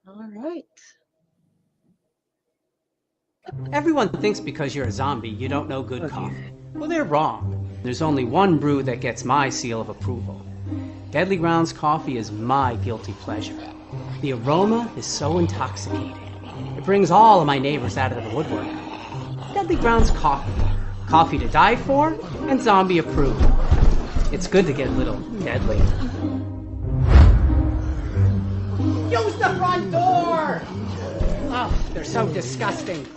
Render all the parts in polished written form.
All right. Everyone thinks because you're a zombie, you don't know good coffee. Well, they're wrong. There's only one brew that gets my seal of approval. Deadly Grounds coffee is my guilty pleasure. The aroma is so intoxicating. It brings all of my neighbors out of the woodwork. Deadly Grounds coffee. Coffee to die for and zombie approved. It's good to get a little deadly. Use the front door! Oh, they're so disgusting.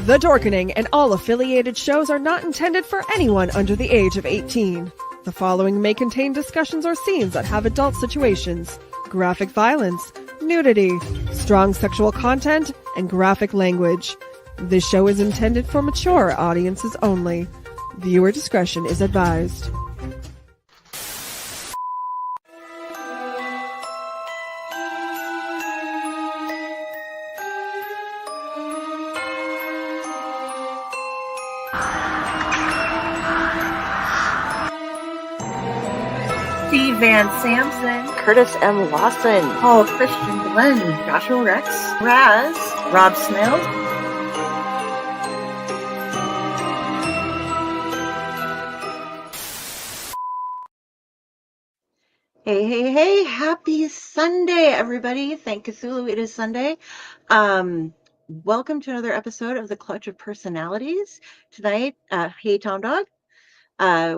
The Dorkening and all affiliated shows are not intended for anyone under the age of 18. The following may contain discussions or scenes that have adult situations, graphic violence, nudity, strong sexual content, and graphic language. This show is intended for mature audiences only. Viewer discretion is advised. Steve Van Samson, Curtis M. Lawson, Paul Christian Glenn, Joshua Rex, Raz, Rob Smale. Hey, happy Sunday, everybody. Thank Cthulhu, it is Sunday. Welcome to another episode of The Clutch of Personalities. Tonight, hey, Tom Dog,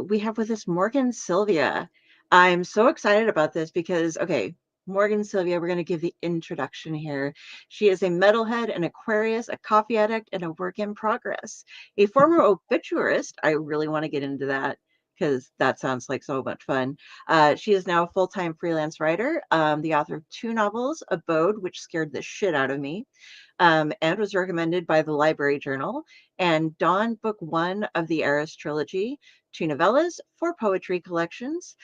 we have with us Morgan Sylvia. I'm so excited about this because, okay, Morgan Sylvia, we're going to give the introduction here. She is a metalhead, an Aquarius, a coffee addict, and a work in progress. A former obituarist. I really want to get into that because that sounds like so much fun. She is now a full-time freelance writer, the author of 2 novels, Abode, which scared the shit out of me, and was recommended by the Library Journal, and Dawn, Book 1 of the Aris Trilogy, 2 novellas, 4 poetry collections.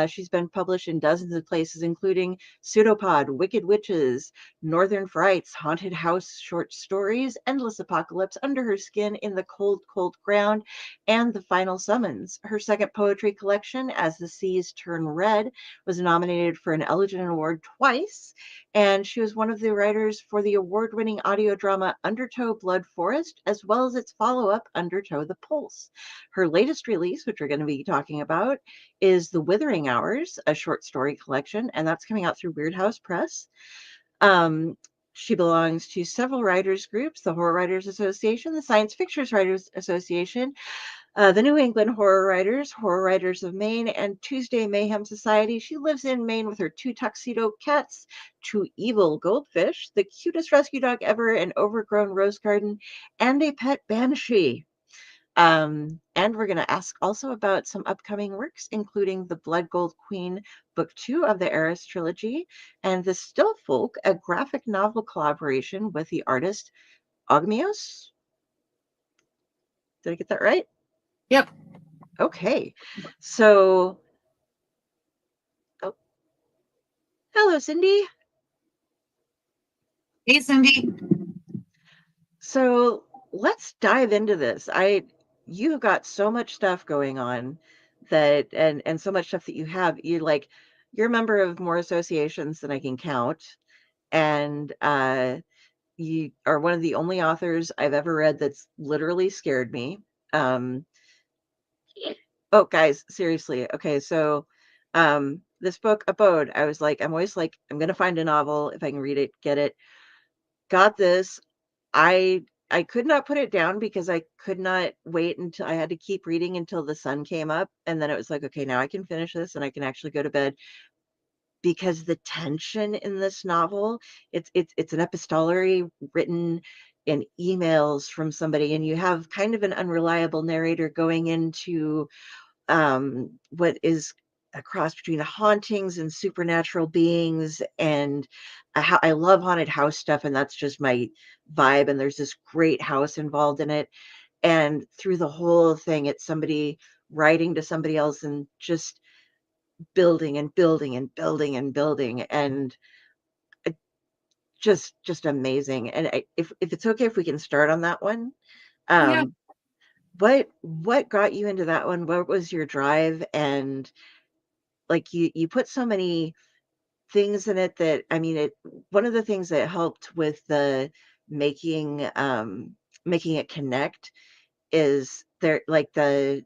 She's been published in dozens of places, including Pseudopod, Wicked Witches, Northern Frights, Haunted House short stories, Endless Apocalypse, Under Her Skin, In the Cold, Cold Ground, and The Final Summons. Her second poetry collection, As the Seas Turn Red, was nominated for an Elgin Award twice, and she was one of the writers for the award-winning audio drama Undertow Blood Forest, as well as its follow-up, Undertow the Pulse. Her latest release, which we're going to be talking about, is The Withering Hours, a short story collection, and that's coming out through Weird House Press. She belongs to several writers groups, the Horror Writers Association, the Science Fiction Writers Association, the New England Horror Writers of Maine, and Tuesday Mayhem Society. She lives in Maine with her 2 tuxedo cats, 2 evil goldfish, the cutest rescue dog ever, an overgrown rose garden, and a pet banshee. And we're going to ask also about some upcoming works, including The Blood Gold Queen, Book 2 of the Aris Trilogy, and The Still Folk, a graphic novel collaboration with the artist Ogmios. Did I get that right? Yep. Okay. So, hello, Cindy. Hey, Cindy. So let's dive into this. You've got so much stuff going on that, and so much stuff that you're a member of more associations than I can count. And you are one of the only authors I've ever read that's literally scared me. Oh, guys, seriously. Okay, so this book, Abode, I'm always like, I'm gonna find a novel if I can read it, get it. Got this. I could not put it down because I could not wait until I had to keep reading until the sun came up, and then it was like, okay, now I can finish this and I can actually go to bed, because the tension in this novel, it's an epistolary written in emails from somebody, and you have kind of an unreliable narrator going into what is a cross between hauntings and supernatural beings, and I love haunted house stuff, and that's just my vibe. And there's this great house involved in it, and through the whole thing, it's somebody writing to somebody else and just building and building and building and building, and it- just amazing. And if it's okay if we can start on that one, Yeah. um, what got you into that one? What was your drive? And like you put so many things in it that, I mean, it one of the things that helped with the making making it connect is there, like there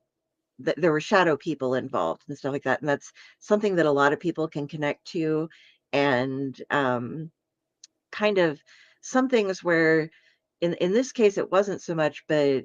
were shadow people involved and stuff like that, and that's something that a lot of people can connect to. And kind of some things where in this case it wasn't so much, but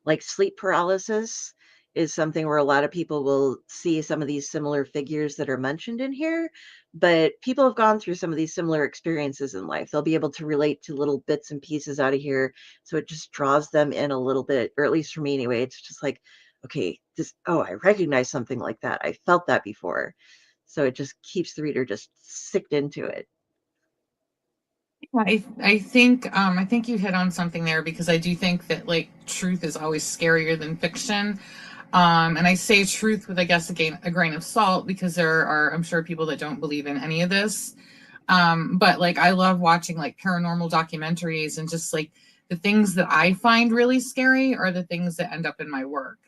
like sleep paralysis is something where a lot of people will see some of these similar figures that are mentioned in here, but people have gone through some of these similar experiences in life. They'll be able to relate to little bits and pieces out of here. So it just draws them in a little bit, or at least for me anyway. It's just like, okay, oh, I recognize something like that. I felt that before. So it just keeps the reader just sicked into it. I think you hit on something there, because I do think that like truth is always scarier than fiction. And I say truth with, I guess, a grain of salt, because there are, I'm sure, people that don't believe in any of this. But like I love watching like paranormal documentaries, and just like the things that I find really scary are the things that end up in my work.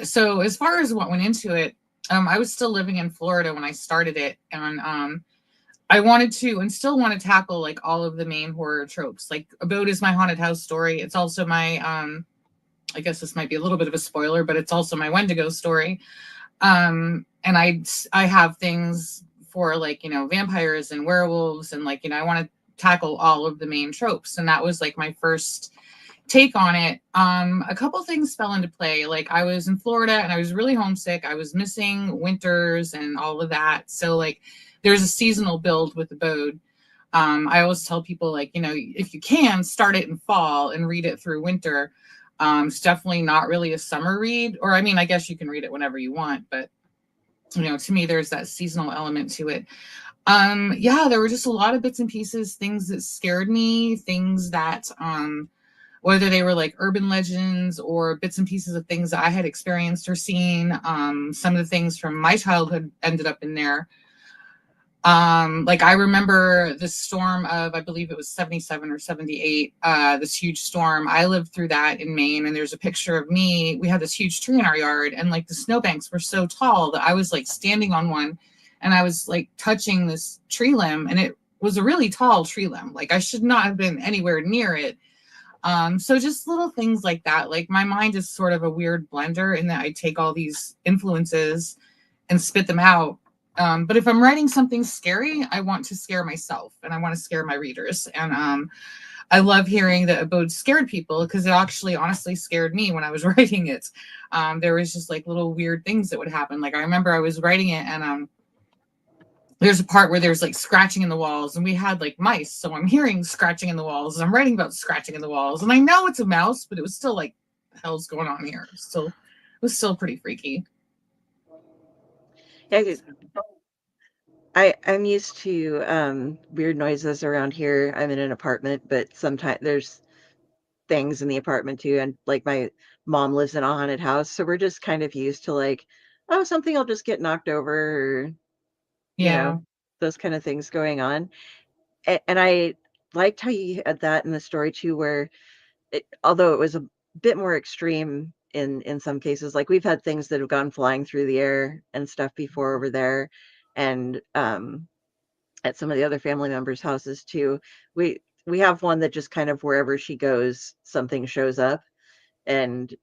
So as far as what went into it, I was still living in Florida when I started it, and I wanted to and still want to tackle like all of the main horror tropes. Like Abode is my haunted house story. It's also my I guess this might be a little bit of a spoiler, but it's also my Wendigo story. And I have things for like, vampires and werewolves, and like, I want to tackle all of the main tropes. And that was like my first take on it. A couple things fell into play. Like I was in Florida and I was really homesick. I was missing winters and all of that. So like there's a seasonal build with Abode. I always tell people, like, if you can, start it in fall and read it through winter. It's definitely not really a summer read, or I mean, I guess you can read it whenever you want, but to me, there's that seasonal element to it. Yeah, there were just a lot of bits and pieces, things that scared me, things that whether they were like urban legends or bits and pieces of things that I had experienced or seen. Some of the things from my childhood ended up in there. Like I remember the storm of, I believe it was 77 or 78, this huge storm. I lived through that in Maine, and there's a picture of me. We had this huge tree in our yard, and like the snowbanks were so tall that I was like standing on one, and I was like touching this tree limb, and it was a really tall tree limb. Like I should not have been anywhere near it. So just little things like that. Like my mind is sort of a weird blender in that I take all these influences and spit them out. But if I'm writing something scary, I want to scare myself and I want to scare my readers. And I love hearing that Abode scared people, because it actually honestly scared me when I was writing it. There was just like little weird things that would happen. Like I remember I was writing it, and there's a part where there's like scratching in the walls, and we had like mice. So I'm hearing scratching in the walls, and I'm writing about scratching in the walls. And I know it's a mouse, but it was still like, the hell's going on here? It was still pretty freaky. Yeah, I'm used to weird noises around here. I'm in an apartment, but sometimes there's things in the apartment too. And like my mom lives in a haunted house, so we're just kind of used to like, oh, something will just get knocked over, or you know, Yeah. those kind of things going on. And I liked how you had that in the story too, where although it was a bit more extreme in some cases, like we've had things that have gone flying through the air and stuff before over there, and at some of the other family members' houses too. We have one that just kind of wherever she goes, something shows up, and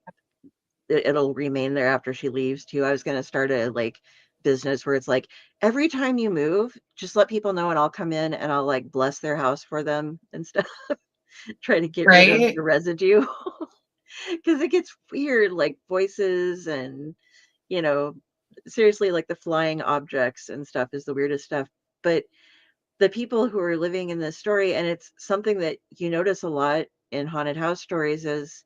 it'll remain there after she leaves too. I was going to start a like business where it's like every time you move, just let people know and I'll come in and I'll like bless their house for them and stuff. Try to get rid of Right. the residue because it gets weird, like voices and you know, seriously, like the flying objects and stuff is the weirdest stuff. But the people who are living in this story, and it's something that you notice a lot in haunted house stories, is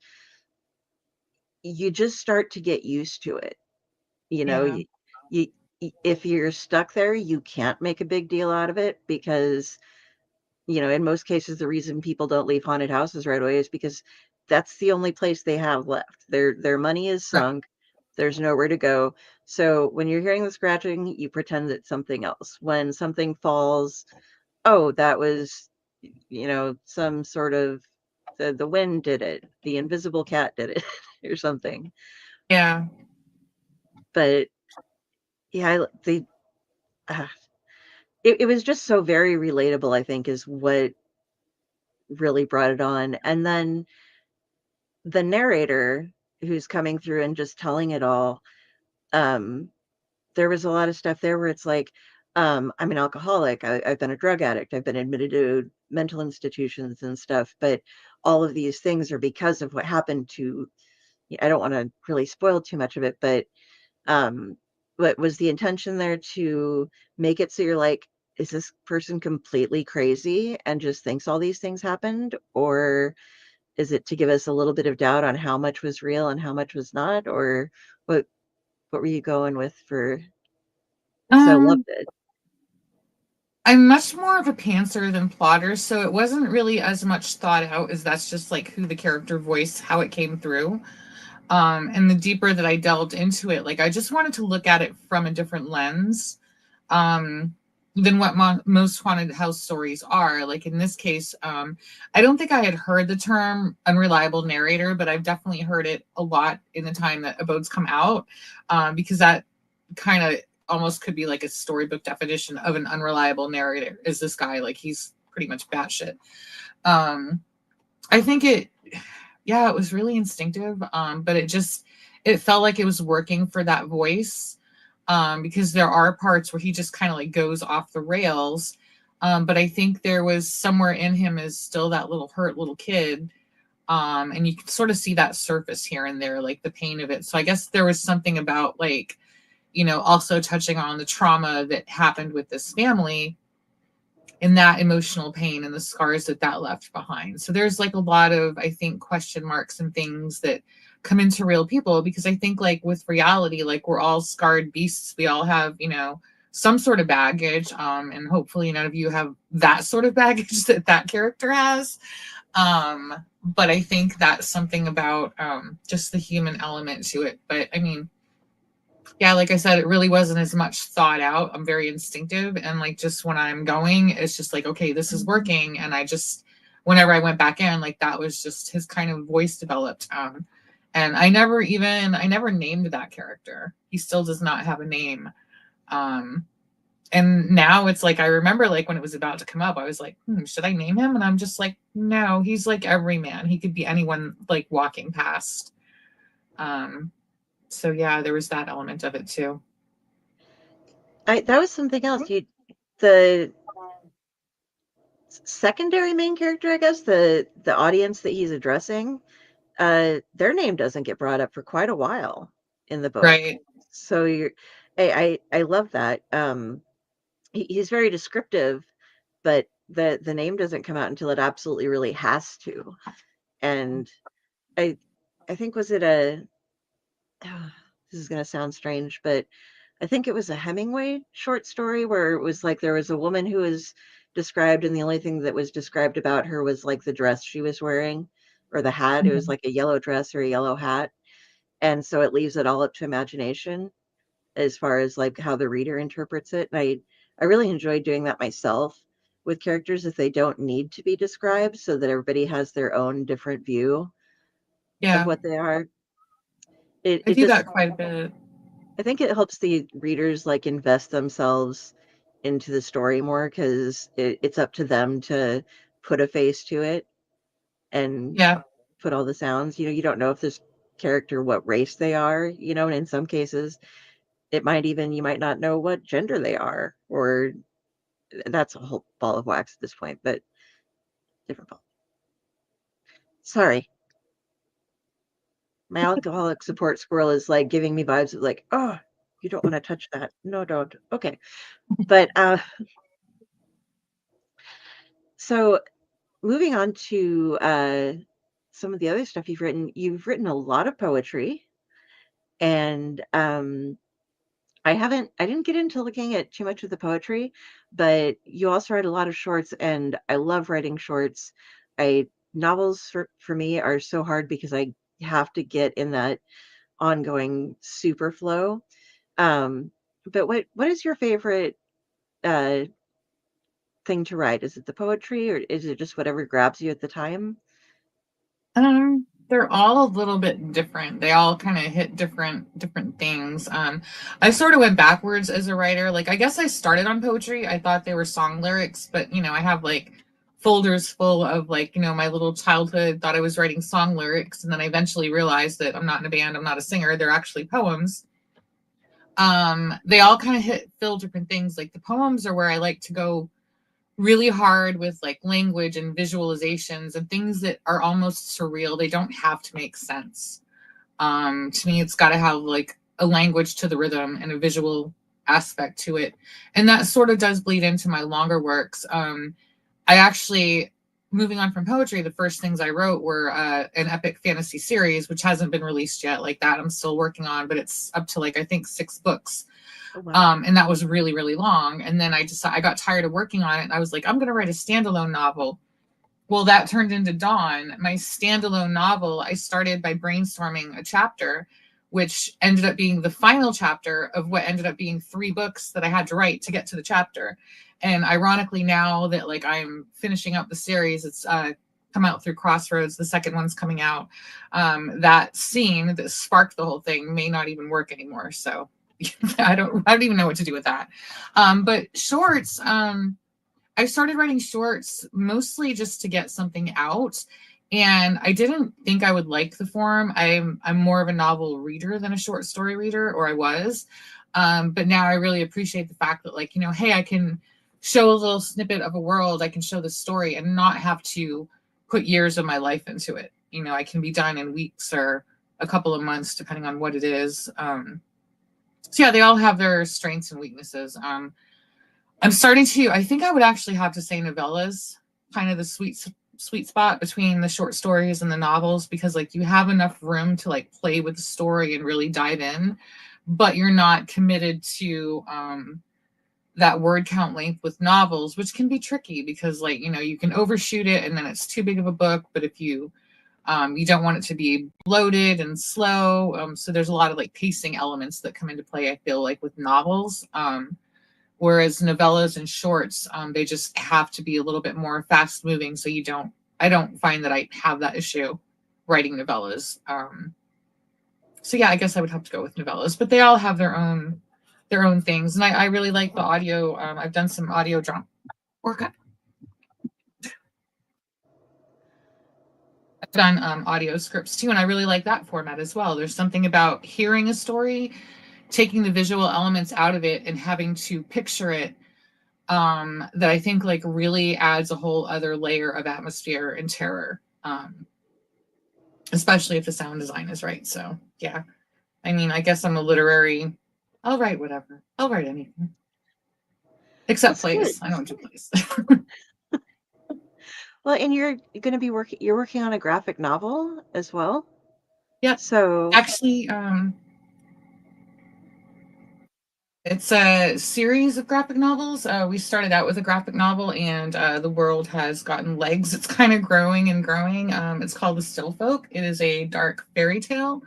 you just start to get used to it. You know, Yeah. you, if you're stuck there, you can't make a big deal out of it because, in most cases, the reason people don't leave haunted houses right away is because that's the only place they have left. Their money is Right. sunk. There's nowhere to go. So when you're hearing the scratching, you pretend it's something else. When something falls, oh, that was, some sort of the wind did it, the invisible cat did it, or something. Yeah. But yeah, uh, it was just so very relatable, I think, is what really brought it on. And then the narrator who's coming through and just telling it all, um, there was a lot of stuff there where it's like, I'm an alcoholic, I've been a drug addict, I've been admitted to mental institutions and stuff, but all of these things are because of what happened to, I don't want to really spoil too much of it, um, but was the intention there to make it so you're like, is this person completely crazy and just thinks all these things happened? Or is it to give us a little bit of doubt on how much was real and how much was not? Or what what were you going with for, because I loved Um, it. I'm much more of a pantser than plotter, so it wasn't really as much thought out as that's just like who the character voiced, how it came through. And the deeper that I delved into it, like I just wanted to look at it from a different lens, um, than what most haunted house stories are. Like in this case, I don't think I had heard the term unreliable narrator, but I've definitely heard it a lot in the time that Abode's come out, because that kind of almost could be like a storybook definition of an unreliable narrator. Is this guy like he's pretty much batshit? Um, I think yeah, it was really instinctive, but it felt like it was working for that voice, because there are parts where he just kind of like goes off the rails, but I think there was somewhere in him is still that little hurt little kid, and you can sort of see that surface here and there, like the pain of it. So I guess there was something about like, also touching on the trauma that happened with this family and that emotional pain and the scars that that left behind. So there's like a lot of, I think, question marks and things that come into real people, because I think like with reality, like we're all scarred beasts. We all have, some sort of baggage. And hopefully none of you have that sort of baggage that that character has. But I think that's something about, just the human element to it. But I mean, yeah, like I said, it really wasn't as much thought out. I'm very instinctive. And like just when I'm going, it's just like, okay, this is working. And whenever I went back in, like that was just his kind of voice developed. And I never named that character. He still does not have a name. And now it's like, I remember like when it was about to come up, I was like, should I name him? And I'm just like, no, he's like every man. He could be anyone like walking past. So yeah, there was that element of it too. That was something else. The secondary main character, I guess, the audience that he's addressing, their name doesn't get brought up for quite a while in the book. Right. So I love that. He's very descriptive, but the name doesn't come out until it absolutely really has to. And I I think, was it a this is going to sound strange, but I think it was a Hemingway short story where it was like there was a woman who was described, and the only thing that was described about her was like the dress she was wearing or the hat. It was Mhm. like a yellow dress or a yellow hat. And so it leaves it all up to imagination as far as like how the reader interprets it. And I really enjoyed doing that myself with characters if they don't need to be described, so that everybody has their own different view of Yeah, what they are. It I it do just that quite a bit. I think it helps the readers like invest themselves into the story more because it's up to them to put a face to it and Yeah, put all the sounds. You don't know if this character what race they are, and in some cases you might not know what gender they are, or that's a whole ball of wax at this point, but different ball. Sorry. My alcoholic support squirrel is like giving me vibes of like, oh, you don't want to touch that. No, don't. Okay. But so moving on to some of the other stuff you've written a lot of poetry, and I didn't get into looking at too much of the poetry, but you also write a lot of shorts, and I love writing shorts. I Novels for me are so hard because I have to get in that ongoing super flow. Um, but what is your favorite uh thing to write? Is it the poetry, or is it just whatever grabs you at the time? They're all a little bit different. They all kind of hit different things. I sort of went backwards as a writer. Like I guess I started on poetry. I thought they were song lyrics, but I have like folders full of like, my little childhood thought I was writing song lyrics, and then I eventually realized that I'm not in a band, I'm not a singer, they're actually poems. They all kind of fill different things. Like the poems are where I like to go really hard with like language and visualizations and things that are almost surreal. They don't have to make sense. To me, it's got to have like a language to the rhythm and a visual aspect to it. And that sort of does bleed into my longer works. I actually, moving on from poetry, the first things I wrote were an epic fantasy series, which hasn't been released yet. Like that, I'm still working on, but it's up to like, I think 6 books. Oh, wow. And that was really, really long. And then I got tired of working on it. And I was like, I'm going to write a standalone novel. Well, that turned into Dawn. My standalone novel, I started by brainstorming a chapter, which ended up being the final chapter of what ended up being 3 books that I had to write to get to the chapter. And ironically, now that like I'm finishing up the series, it's come out through Crossroads. The second one's coming out. That scene that sparked the whole thing may not even work anymore. So I don't even know what to do with that. But shorts, I started writing shorts mostly just to get something out. And I didn't think I would like the form. I'm more of a novel reader than a short story reader, or I was. But now I really appreciate the fact that like, hey, I can show a little snippet of a world. I can show the story and not have to put years of my life into it. I can be done in weeks or a couple of months, depending on what it is. So yeah, they all have their strengths and weaknesses. I'm starting to, I think I would actually have to say novellas, kind of the sweet spot between the short stories and the novels, because like you have enough room to like play with the story and really dive in, but you're not committed to that word count length with novels, which can be tricky because like, you can overshoot it and then it's too big of a book. But if you don't want it to be bloated and slow. So there's a lot of like pacing elements that come into play, I feel like, with novels. Whereas novellas and shorts, they just have to be a little bit more fast moving. So I don't find that I have that issue writing novellas. So yeah, I guess I would have to go with novellas, but they all have their own things. And I really like the audio. I've done some audio drama work. I've done audio scripts too, and I really like that format as well. There's something about hearing a story, taking the visual elements out of it and having to picture it that I think like really adds a whole other layer of atmosphere and terror, especially if the sound design is right. So yeah, I mean, I guess I'm a literary, I'll write whatever. I'll write anything. Except That's good. plays. I don't do plays. Well, and you're going to be you're working on a graphic novel as well. Yep. So Actually, it's a series of graphic novels. We started out with a graphic novel, and the world has gotten legs. It's kind of growing and growing. It's called The Still Folk. It is a dark fairy tale.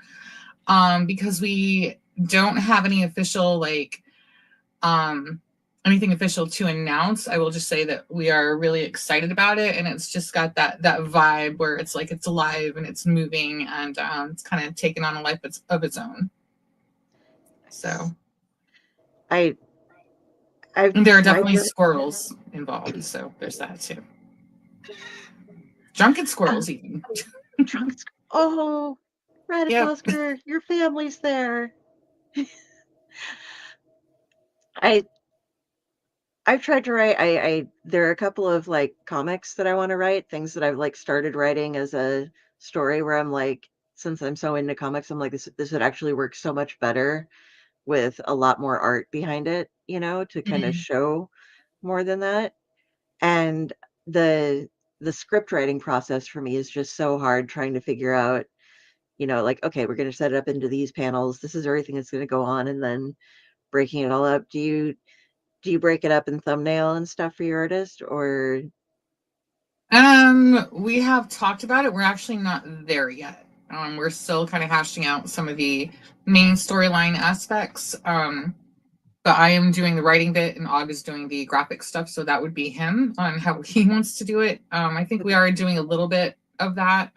Because we don't have any official like anything official to announce, I will just say that we are really excited about it, and it's just got that vibe where it's like it's alive and it's moving, and it's kind of taken on a life of its own. So I've and there are tried definitely squirrels involved, so there's that too. Drunken squirrels even. drunk. Oh, Radek Yep. Oscar, your family's there. I I've tried to write. I there are a couple of like comics that I want to write, things that I've like started writing as a story where I'm like, since I'm so into comics, I'm like this would actually work so much better with a lot more art behind it, to kind of Mhm. show more than that. And the the script writing process for me is just so hard trying to figure out, like, okay, we're going to set it up into these panels. This is everything that's going to go on, and then breaking it all up. Do you break it up in thumbnail and stuff for your artist, or? We have talked about it. We're actually not there yet. We're still kind of hashing out some of the main storyline aspects. But I am doing the writing bit and Og is doing the graphic stuff. So that would be him on how he wants to do it. I think we are doing a little bit of that.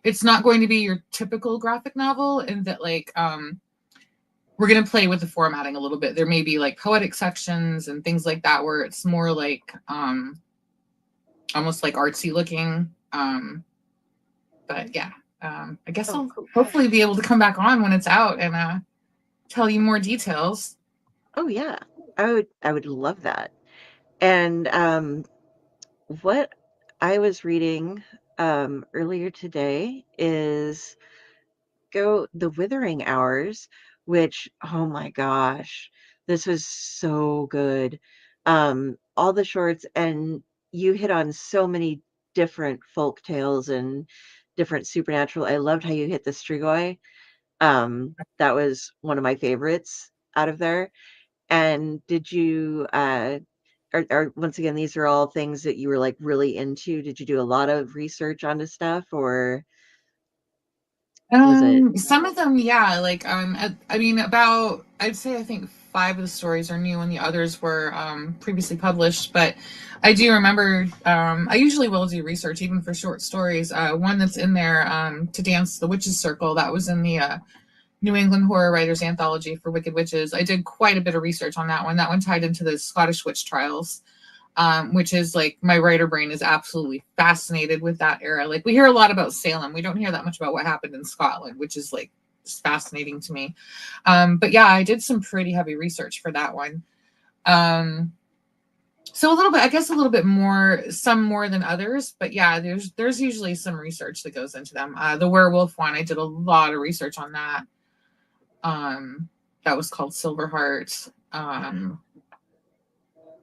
It's not going to be your typical graphic novel in that, like, we're going to play with the formatting a little bit. There may be like poetic sections and things like that where it's more like almost like artsy looking. But yeah, I guess I'll hopefully be able to come back on when it's out and tell you more details. Oh yeah, I would love that. And what I was reading earlier today is the Withering Hours, which, oh my gosh, this was so good. All the shorts, and you hit on so many different folk tales and different supernatural. I loved how you hit the Strigoi. That was one of my favorites out of there. And did you are once again, these are all things that you were like really into? Did you do a lot of research onto stuff, or was it? Some of them, yeah, like I mean, about I'd say I think 5 of the stories are new and the others were previously published. But I do remember I usually will do research even for short stories. One that's in there, To Dance the Witches Circle, that was in the New England Horror Writers Anthology for Wicked Witches. I did quite a bit of research on that one. That one tied into the Scottish witch trials. Which is like my writer brain is absolutely fascinated with that era. Like we hear a lot about Salem. We don't hear that much about what happened in Scotland, which is like fascinating to me. But yeah, I did some pretty heavy research for that one. So a little bit, I guess a little bit more, some more than others, but yeah, there's usually some research that goes into them. The werewolf one, I did a lot of research on that. That was called Silverheart.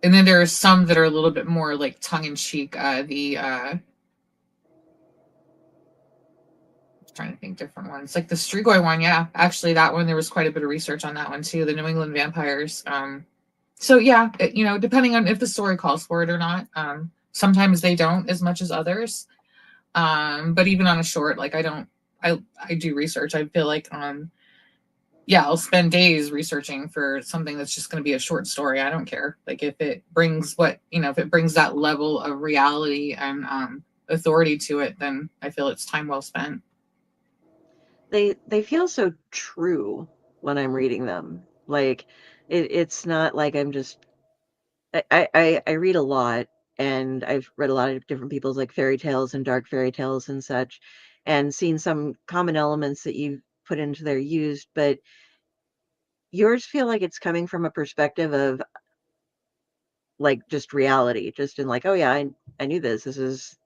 And then there are some that are a little bit more like tongue-in-cheek. I'm trying to think different ones. Like the Strigoi one, yeah. Actually, that one, there was quite a bit of research on that one too, the New England vampires. So yeah, depending on if the story calls for it or not. Sometimes they don't as much as others. But even on a short, like I do research. I feel like yeah, I'll spend days researching for something that's just going to be a short story. I don't care. Like if it brings if it brings that level of reality and authority to it, then I feel it's time well spent. They feel so true when I'm reading them. Like it's not like I'm just I read a lot, and I've read a lot of different people's like fairy tales and dark fairy tales and such, and seen some common elements that you've put into their used, but yours feel like it's coming from a perspective of like just reality, just in like, oh yeah, I knew this. This is,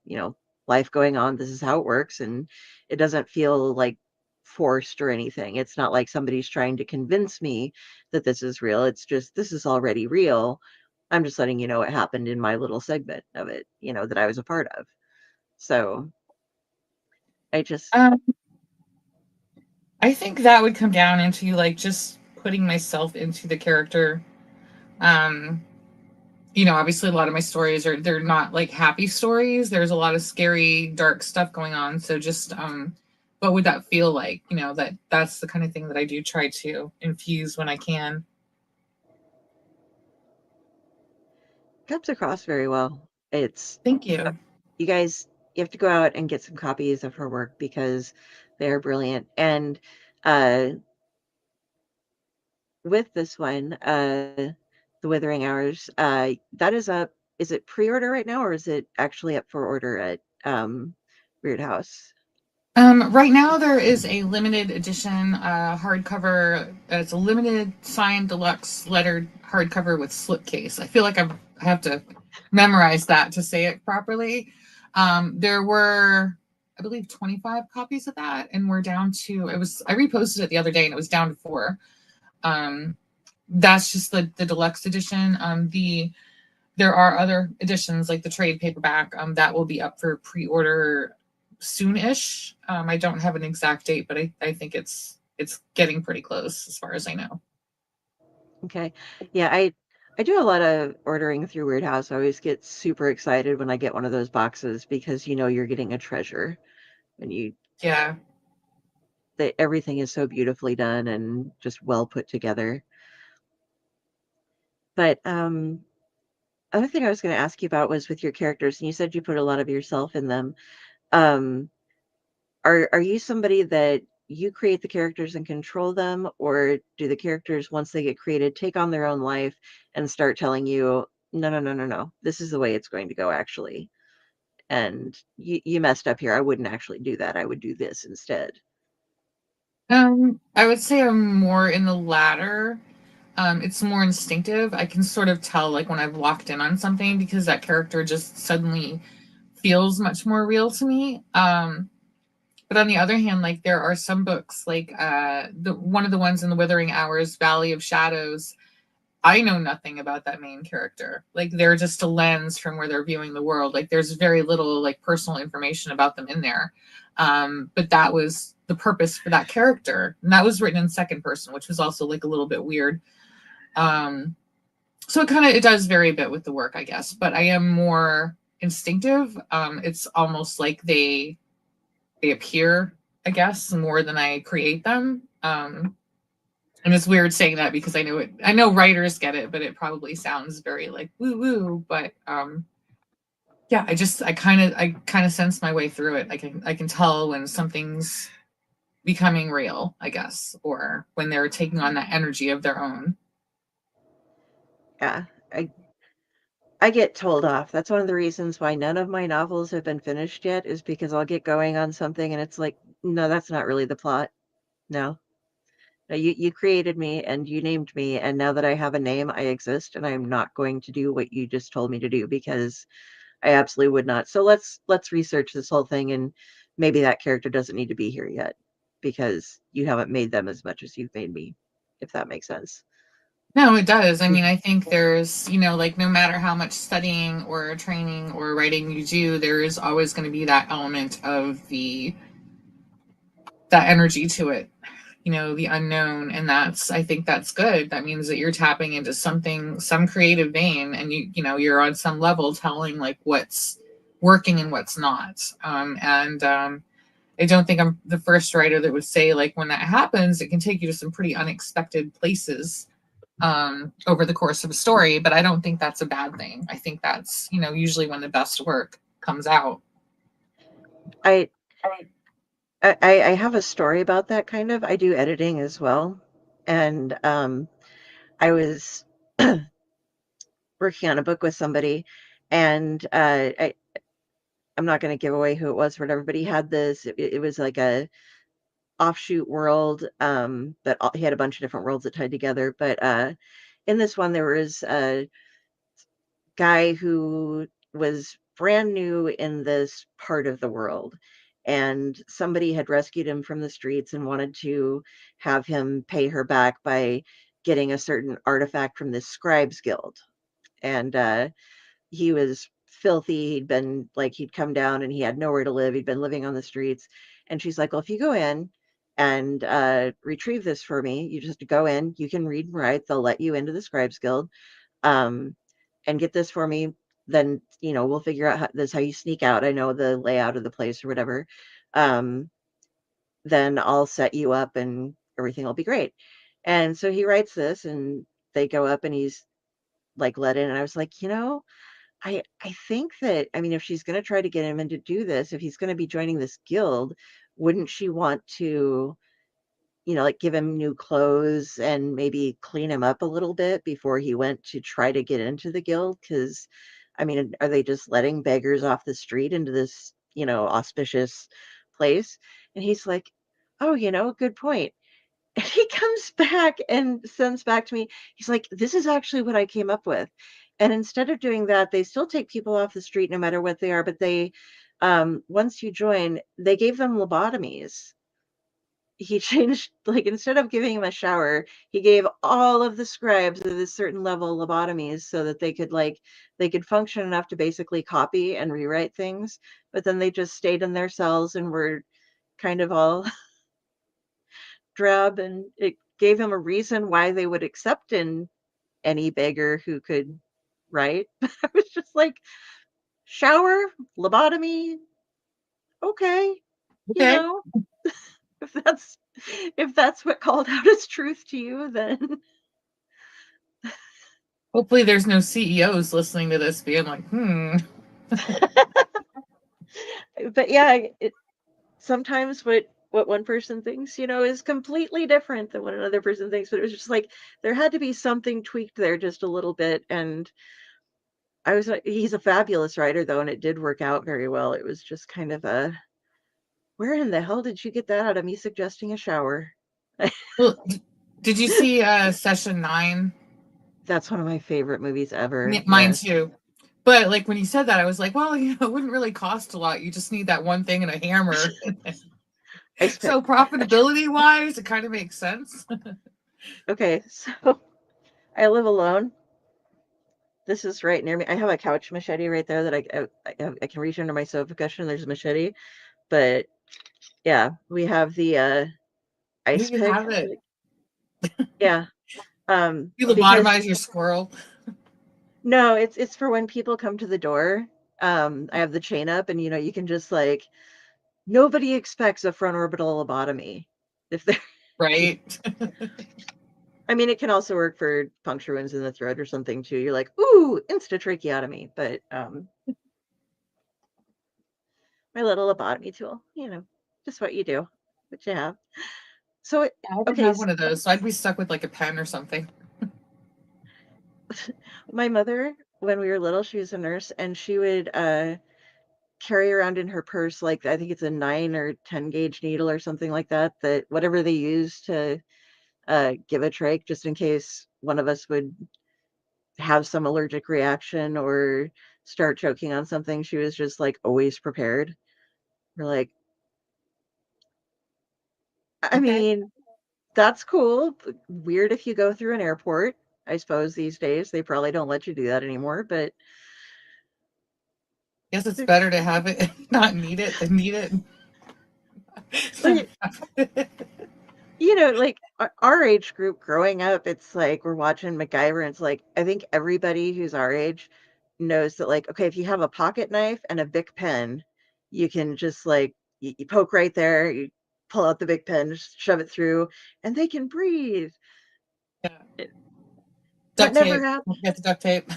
life going on. This is how it works. And it doesn't feel like forced or anything. It's not like somebody's trying to convince me that this is real. It's just, this is already real. I'm just letting you know what happened in my little segment of it, that I was a part of. So I just, I think that would come down into like just putting myself into the character. Obviously a lot of my stories they're not like happy stories. There's a lot of scary, dark stuff going on. So just what would that feel like? That's the kind of thing that I do try to infuse when I can. comes across very well. It's, Thank you. you guys, you have to go out and get some copies of her work because they're brilliant. And with this one, The Withering Hours, that is up. Is it pre-order right now, or is it actually up for order at Weird House? Right now there is a limited edition hardcover. It's a limited signed deluxe lettered hardcover with slipcase. I feel like I have to memorize that to say it properly. There were, I believe, 25 copies of that, and we're down to, I reposted it the other day and it was down to 4. That's just the deluxe edition. There are other editions like the trade paperback that will be up for pre-order soon-ish. I don't have an exact date, but I think it's getting pretty close as far as I know. Okay. Yeah, I do a lot of ordering through Weird House. I always get super excited when I get one of those boxes because you know you're getting a treasure and you Yeah. that everything is so beautifully done and just well put together. But other thing I was going to ask you about was with your characters, and you said you put a lot of yourself in them. Um, are you somebody that you create the characters and control them, or do the characters, once they get created, take on their own life and start telling you, no, no, no, no, no, this is the way it's going to go, actually? And you messed up here. I wouldn't actually do that. I would do this instead. I would say I'm more in the latter. It's more instinctive. I can sort of tell like when I've locked in on something because that character just suddenly feels much more real to me. But on the other hand, like there are some books, like the one of the ones in the Withering Hours, Valley of Shadows. I know nothing about that main character. Like they're just a lens from where they're viewing the world. Like there's very little like personal information about them in there. But that was the purpose for that character, and that was written in second person, which was also like a little bit weird. Um, so it does vary a bit with the work, I guess. But I am more instinctive. It's almost like they appear, I guess, more than I create them. And it's weird saying that because I know writers get it, but it probably sounds very like woo woo. But yeah, I kind of sense my way through it. I can tell when something's becoming real, I guess, or when they're taking on that energy of their own. Yeah, I get told off. That's one of the reasons why none of my novels have been finished yet, is because I'll get going on something and it's like, no, that's not really the plot. No. No, you created me and you named me, and now that I have a name, I exist, and I'm not going to do what you just told me to do because I absolutely would not. So let's research this whole thing, and maybe that character doesn't need to be here yet because you haven't made them as much as you've made me, if that makes sense. No, it does. I mean, I think there's, like no matter how much studying or training or writing you do, there is always going to be that element of that energy to it, the unknown. And I think that's good. That means that you're tapping into something, some creative vein, and you're on some level telling like what's working and what's not. And I don't think I'm the first writer that would say like when that happens, it can take you to some pretty unexpected places over the course of a story. But I don't think that's a bad thing. I think that's, usually when the best work comes out. I I have a story about that kind of. I do editing as well, and I was working on a book with somebody, and I'm not going to give away who it was, or whatever. But he had this. It was like a offshoot world, but he had a bunch of different worlds that tied together. But in this one, there was a guy who was brand new in this part of the world, and somebody had rescued him from the streets and wanted to have him pay her back by getting a certain artifact from this scribes guild. And he was filthy. He'd come down and he had nowhere to live. He'd been living on the streets. And she's like, well, if you go in and retrieve this for me, you just go in, you can read and write, they'll let you into the scribes guild, um, and get this for me. Then, we'll figure out how you sneak out. I know the layout of the place or whatever. Um, then I'll set you up and everything will be great. And so he writes this and they go up and he's like let in. And I was like, I think that, I mean, if she's going to try to get him in to do this, if he's going to be joining this guild, wouldn't she want to, like give him new clothes and maybe clean him up a little bit before he went to try to get into the guild? Because, I mean, are they just letting beggars off the street into this, auspicious place? And he's like, oh, good point. And he comes back and sends back to me. He's like, this is actually what I came up with. And instead of doing that, they still take people off the street no matter what they are. But once you join, they gave them lobotomies. He changed, like, instead of giving him a shower, he gave all of the scribes at a certain level lobotomies so that they could function enough to basically copy and rewrite things. But then they just stayed in their cells and were kind of all drab, and gave him a reason why they would accept any beggar who could write. I was just like, shower, lobotomy, okay, you Okay. know, if that's what called out as truth to you, then Hopefully there's no CEOs listening to this being like, but yeah, sometimes what one person thinks, is completely different than what another person thinks. But it was just like there had to be something tweaked there just a little bit, and I was like, he's a fabulous writer though, and it did work out very well. It was just kind of a, where in the hell did you get that out of me suggesting a shower? Well, did you see Session 9? That's one of my favorite movies ever. Mine Yes. too. But like when you said that, I was like, well, it wouldn't really cost a lot. You just need that one thing and a hammer. So profitability wise, it kind of makes sense. Okay, so I live alone. This is right near me. I have a couch machete right there that I can reach under my sofa cushion. There's a machete, but yeah, we have the ice You pick. have it. Yeah, You because lobotomize your squirrel. no, it's for when people come to the door. I have the chain up, and you can just like, nobody expects a front orbital lobotomy if they're. Right. I mean, it can also work for puncture wounds in the throat or something too. You're like, ooh, insta tracheotomy, but my little lobotomy tool, just what you do, what you have. So I didn't okay, have one of those, so I'd be stuck with like a pen or something. my mother, when we were little, she was a nurse, and she would carry around in her purse, like, I think it's a 9 or 10 gauge needle or something like that, that whatever they use to give a trach, just in case one of us would have some allergic reaction or start choking on something. She was just like always prepared. We're like, I Okay. mean, that's cool. Weird if you go through an airport. I suppose these days they probably don't let you do that anymore, but Guess it's better to have it and not need it than need it. but like our age group growing up, it's like we're watching MacGyver, and it's like I think everybody who's our age knows that, like, okay, if you have a pocket knife and a Bic pen, you can just like you poke right there, you pull out the Bic pen, just shove it through, and they can breathe. Yeah. That Duct never tape. happened. Get the duct tape.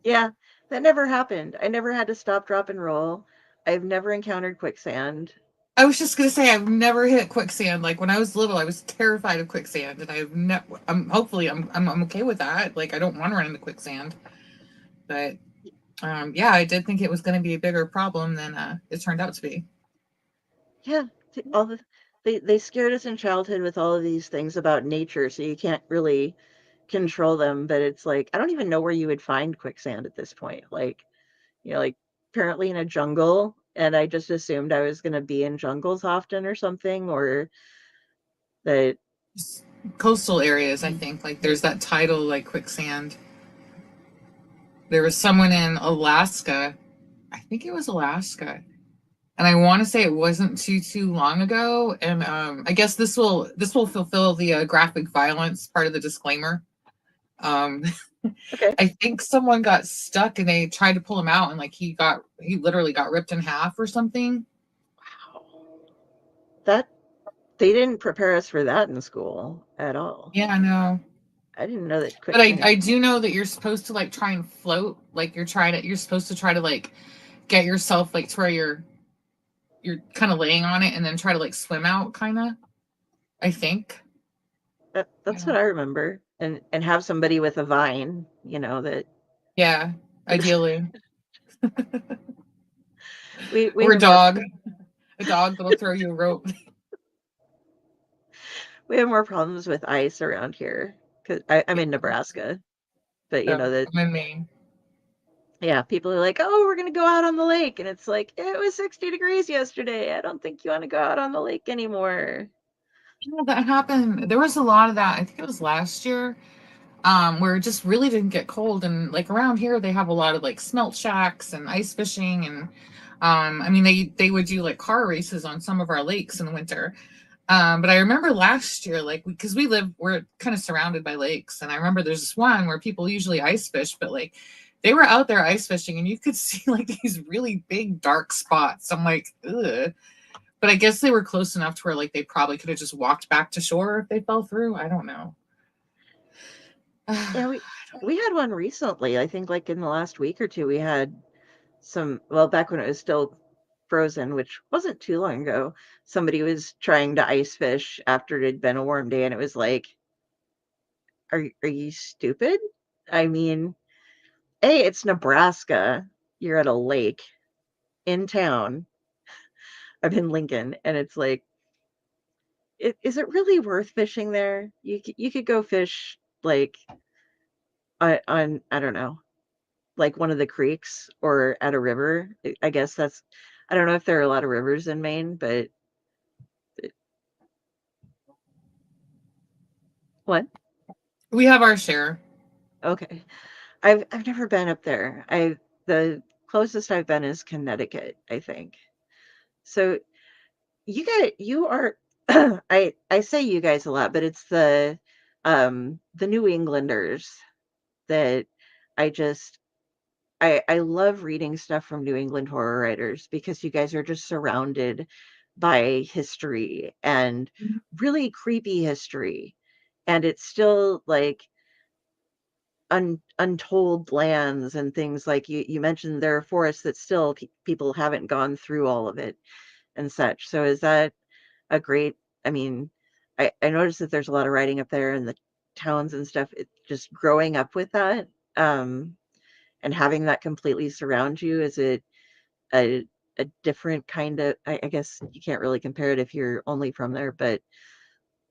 Yeah, that never happened. I never had to stop, drop, and roll. I've never encountered quicksand. I was just gonna say I've never hit quicksand. Like when I was little, I was terrified of quicksand, and I've never. Hopefully I'm okay with that. Like I don't want to run into quicksand, but yeah, I did think it was going to be a bigger problem than it turned out to be. Yeah, all they scared us in childhood with all of these things about nature, so you can't really control them. But it's like I don't even know where you would find quicksand at this point. Like, like apparently in a jungle, and I just assumed I was going to be in jungles often or something, or that. Just coastal areas, I think. Like there's that tidal like quicksand. There was someone in Alaska. I think it was Alaska. And I want to say it wasn't too long ago. And I guess this will fulfill the graphic violence part of the disclaimer. Um, Okay. I think someone got stuck and they tried to pull him out, and like he literally got ripped in half or something. Wow. That they didn't prepare us for that in school at all. Yeah, I know. I didn't know that But I quicksand. do know that you're supposed to like try and float. Like you're supposed to try to like get yourself like to where you're kind of laying on it and then try to like swim out kind of, I think. That's what I remember, and have somebody with a vine, that Yeah, ideally. we Or have more a dog that'll throw you a rope. we have more problems with ice around here because I'm in Nebraska, but So that. I'm in Maine. Yeah, people are like, oh, we're gonna go out on the lake, and it's like it was 60 degrees yesterday. I don't think you want to go out on the lake anymore. Yeah, that happened. There was a lot of that. I think it was last year, where it just really didn't get cold. And like around here, they have a lot of like smelt shacks and ice fishing, and I mean they would do like car races on some of our lakes in the winter. But I remember last year, like, because we're kind of surrounded by lakes, and I remember there's this one where people usually ice fish, but like they were out there ice fishing, and you could see like these really big dark spots. I'm like, ugh. But I guess they were close enough to where like they probably could have just walked back to shore if they fell through. I don't know. Yeah, we had one recently. I think like in the last week or two, we had some, well, back when it was still frozen, which wasn't too long ago. Somebody was trying to ice fish after it had been a warm day, and it was like, are you stupid? I mean, A, it's Nebraska. You're at a lake in town. I'm in Lincoln, and it's like, is it really worth fishing there? You could go fish like on I don't know, like one of the creeks or at a river. I guess that's, I don't know if there are a lot of rivers in Maine, but what? We have our share. Okay. I've never been up there. The closest I've been is Connecticut, I think. So you are I say you guys a lot, but it's the New Englanders that I just I love reading stuff from New England horror writers because you guys are just surrounded by history and really creepy history. And it's still like untold lands and things like you mentioned there are forests that still people haven't gone through all of it and such. So is that a great, I mean, I noticed that there's a lot of writing up there in the towns and stuff. It just growing up with that, and having that completely surround you, is it a a different kind of, I guess you can't really compare it if you're only from there, but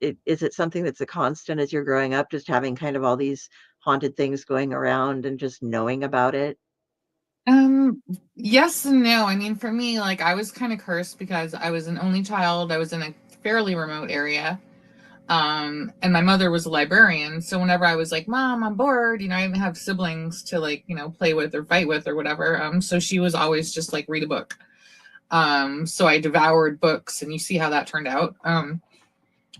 is it something that's a constant as you're growing up, just having kind of all these haunted things going around and just knowing about it? Um, yes and no. I mean, for me, like I was kind of cursed because I was an only child. I was in a fairly remote area. And my mother was a librarian. So whenever I was like, Mom, I'm bored, I didn't have siblings to like, play with or fight with or whatever. So she was always just like, read a book. So I devoured books, and you see how that turned out.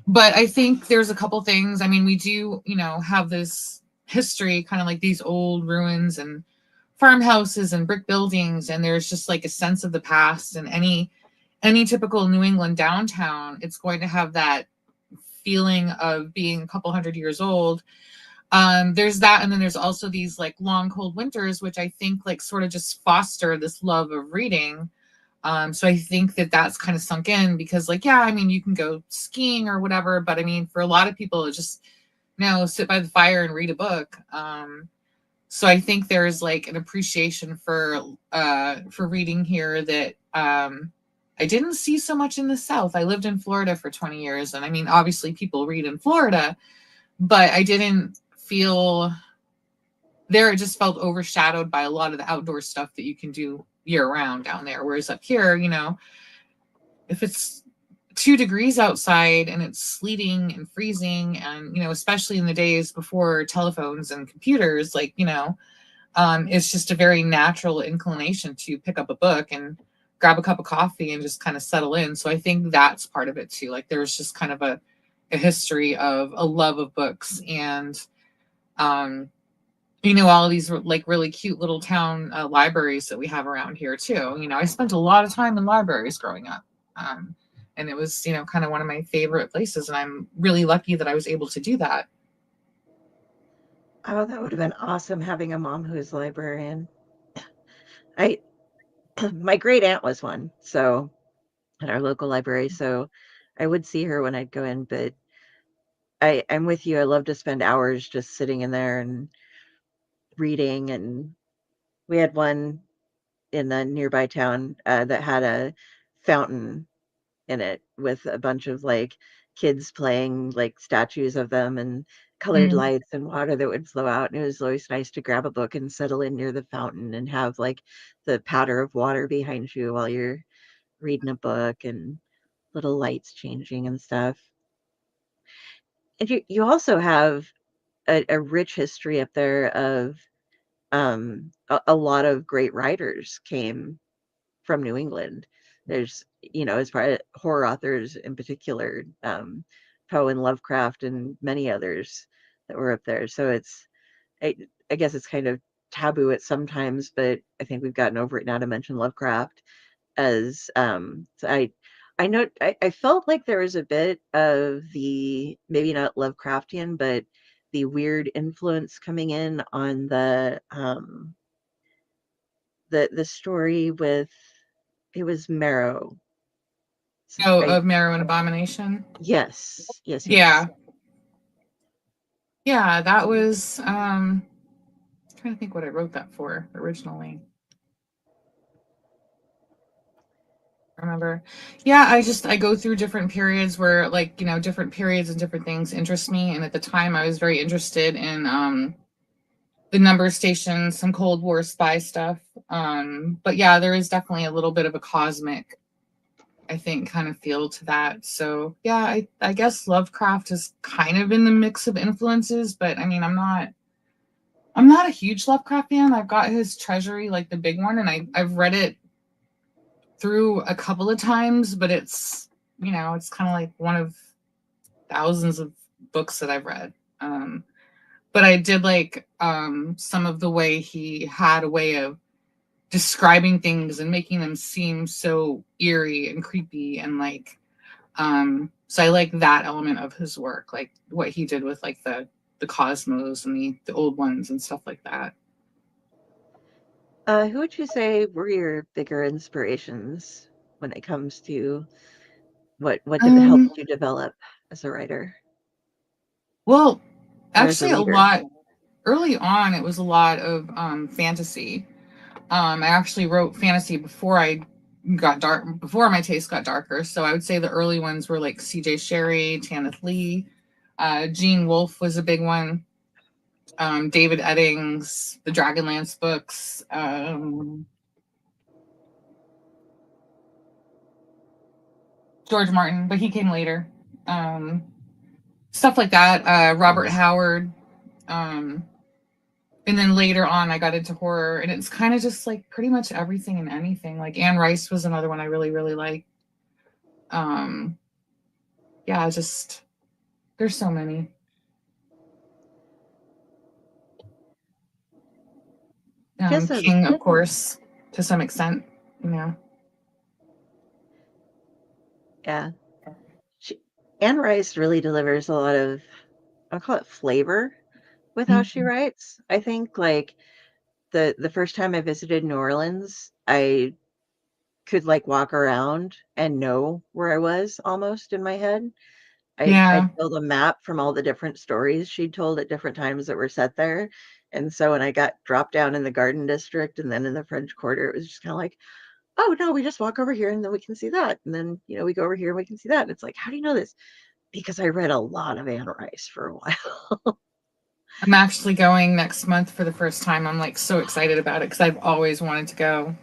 But I think there's a couple things. I mean, we do, have this history, kind of like these old ruins and farmhouses and brick buildings, and there's just like a sense of the past. And any typical New England downtown, it's going to have that feeling of being a couple hundred years old. There's that, and then there's also these like long cold winters, which I think like sort of just foster this love of reading. So I think that that's kind of sunk in because, like, yeah, I mean, you can go skiing or whatever, but I mean, for a lot of people, it just sit by the fire and read a book. So I think there's like an appreciation for reading here that I didn't see so much in the South. I lived in Florida for 20 years, and I mean, obviously, people read in Florida, but I didn't feel there. It just felt overshadowed by a lot of the outdoor stuff that you can do year round down there. Whereas up here, if it's 2 degrees outside and it's sleeting and freezing, and especially in the days before telephones and computers, like it's just a very natural inclination to pick up a book and grab a cup of coffee and just kind of settle in. So I think that's part of it too. Like there's just kind of a history of a love of books, and all of these like really cute little town libraries that we have around here too. I spent a lot of time in libraries growing up. And it was, kind of one of my favorite places. And I'm really lucky that I was able to do that. Oh, that would have been awesome having a mom who's a librarian. I my great aunt was one, so at our local library, so I would see her when I'd go in, but I'm with you. I love to spend hours just sitting in there and reading. And we had one in a nearby town that had a fountain in it with a bunch of like kids playing like statues of them and colored Mm. lights and water that would flow out. And it was always nice to grab a book and settle in near the fountain and have like the patter of water behind you while you're reading a book and little lights changing and stuff. And you also have a rich history up there of a lot of great writers came from New England. There's as far as horror authors in particular, Poe and Lovecraft and many others that were up there. So I, I guess it's kind of taboo at sometimes, but I think we've gotten over it now to mention Lovecraft as so I felt like there was a bit of the maybe not Lovecraftian, but the weird influence coming in on the story with it was Marrow. Oh, I of Marrow and Abomination. yes. Yeah, yeah, that was. Trying to think what I wrote that for originally. Remember? Yeah, I go through different periods where different periods and different things interest me, and at the time I was very interested in the number station, some Cold War spy stuff. But yeah, there is definitely a little bit of a cosmic, I think, kind of feel to that. So yeah, I guess Lovecraft is kind of in the mix of influences, but I mean, I'm not a huge Lovecraft fan. I've got his Treasury, like the big one, and I've read it through a couple of times, but it's kind of like one of thousands of books that I've read. But I did like some of the way he had a way of describing things and making them seem so eerie and creepy and so I like that element of his work, like what he did with like the cosmos and the old ones and stuff like that. Who would you say were your bigger inspirations when it comes to Um, helped you develop as a writer well, or as a actually, a reader? lot early on, it was a lot of fantasy. I actually wrote fantasy before my taste got darker. So I would say the early ones were like C.J. Sherry, Tanith Lee, Gene Wolfe was a big one. David Eddings, the Dragonlance books, George Martin, but he came later. Um, Stuff like that. Robert Howard. Um, and then later on, I got into horror, and it's kind of just like pretty much everything and anything. Like Anne Rice was another one I really, really liked. Um, yeah, just there's so many. I guess King, of course, to some extent. You know. yeah. She, Anne Rice really delivers a lot of I'll call it flavor with how she Mhm. writes. I think like the first time I visited New Orleans, I could like walk around and know where I was almost in my head. I'd Yeah. build a map from all the different stories she'd told at different times that were set there. And so when I got dropped down in the Garden District and then in the French Quarter, it was just kind of like, oh no, we just walk over here and then we can see that. And then, we go over here and we can see that. And it's like, how do you know this? Because I read a lot of Anne Rice for a while. I'm actually going next month for the first time. I'm like so excited about it because I've always wanted to go.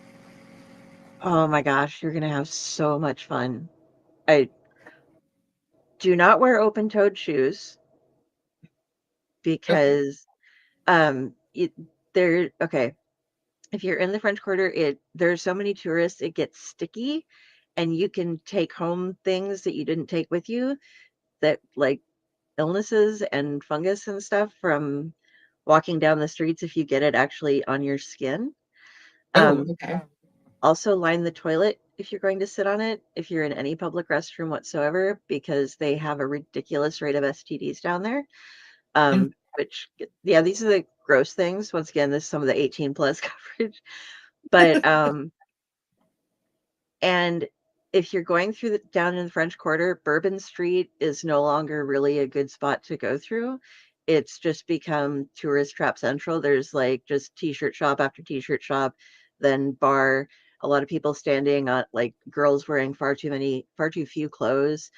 Oh my gosh, you're gonna have so much fun. I do not wear open-toed shoes Okay. because it, they're okay. If you're in the French Quarter, there's so many tourists, it gets sticky, and you can take home things that you didn't take with you that like illnesses and fungus and stuff from walking down the streets if you get it actually on your skin. Oh, Um, okay. Also line the toilet if you're going to sit on it, if you're in any public restroom whatsoever, because they have a ridiculous rate of STDs down there. And Which, yeah, these are the gross things. Once again, this is some of the 18 plus coverage. But and if you're going through down in the French Quarter, Bourbon Street is no longer really a good spot to go through. It's just become tourist trap central. There's like just t-shirt shop after t-shirt shop, then bar. A lot of people standing on like girls wearing far too few clothes,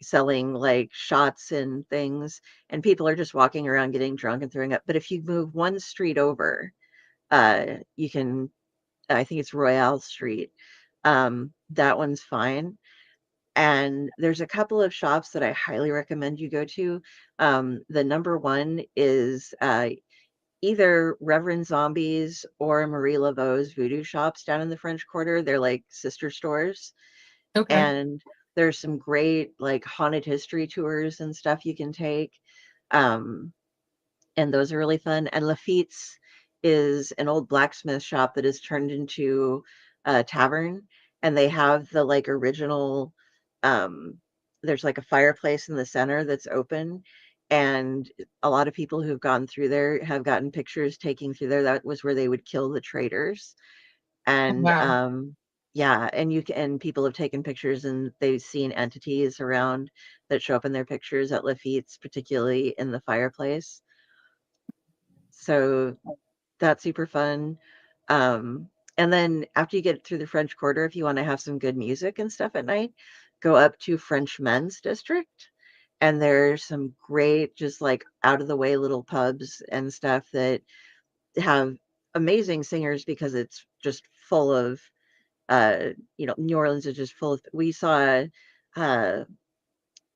selling like shots and things, and people are just walking around getting drunk and throwing up. But if you move one street over, you can I think it's Royale Street. That one's fine. And there's a couple of shops that I highly recommend you go to. The number one is either Reverend Zombies or Marie Laveau's Voodoo Shops down in the French Quarter. They're like sister stores. Okay. and there's some great like haunted history tours and stuff you can take. Um, and those are really fun. And Lafitte's is an old blacksmith shop that is turned into a tavern, and they have the like original. Um, there's like a fireplace in the center that's open, and a lot of people who've gone through there have gotten pictures taking through there. That was where they would kill the traitors, Oh, and wow. yeah, and and people have taken pictures and they've seen entities around that show up in their pictures at Lafitte's, particularly in the fireplace. So that's super fun. Um, and then after you get through the French Quarter, if you want to have some good music and stuff at night, go up to French Men's District. And there's some great, just like out of the way little pubs and stuff that have amazing singers because it's just full of, New Orleans is just full of, we saw, uh,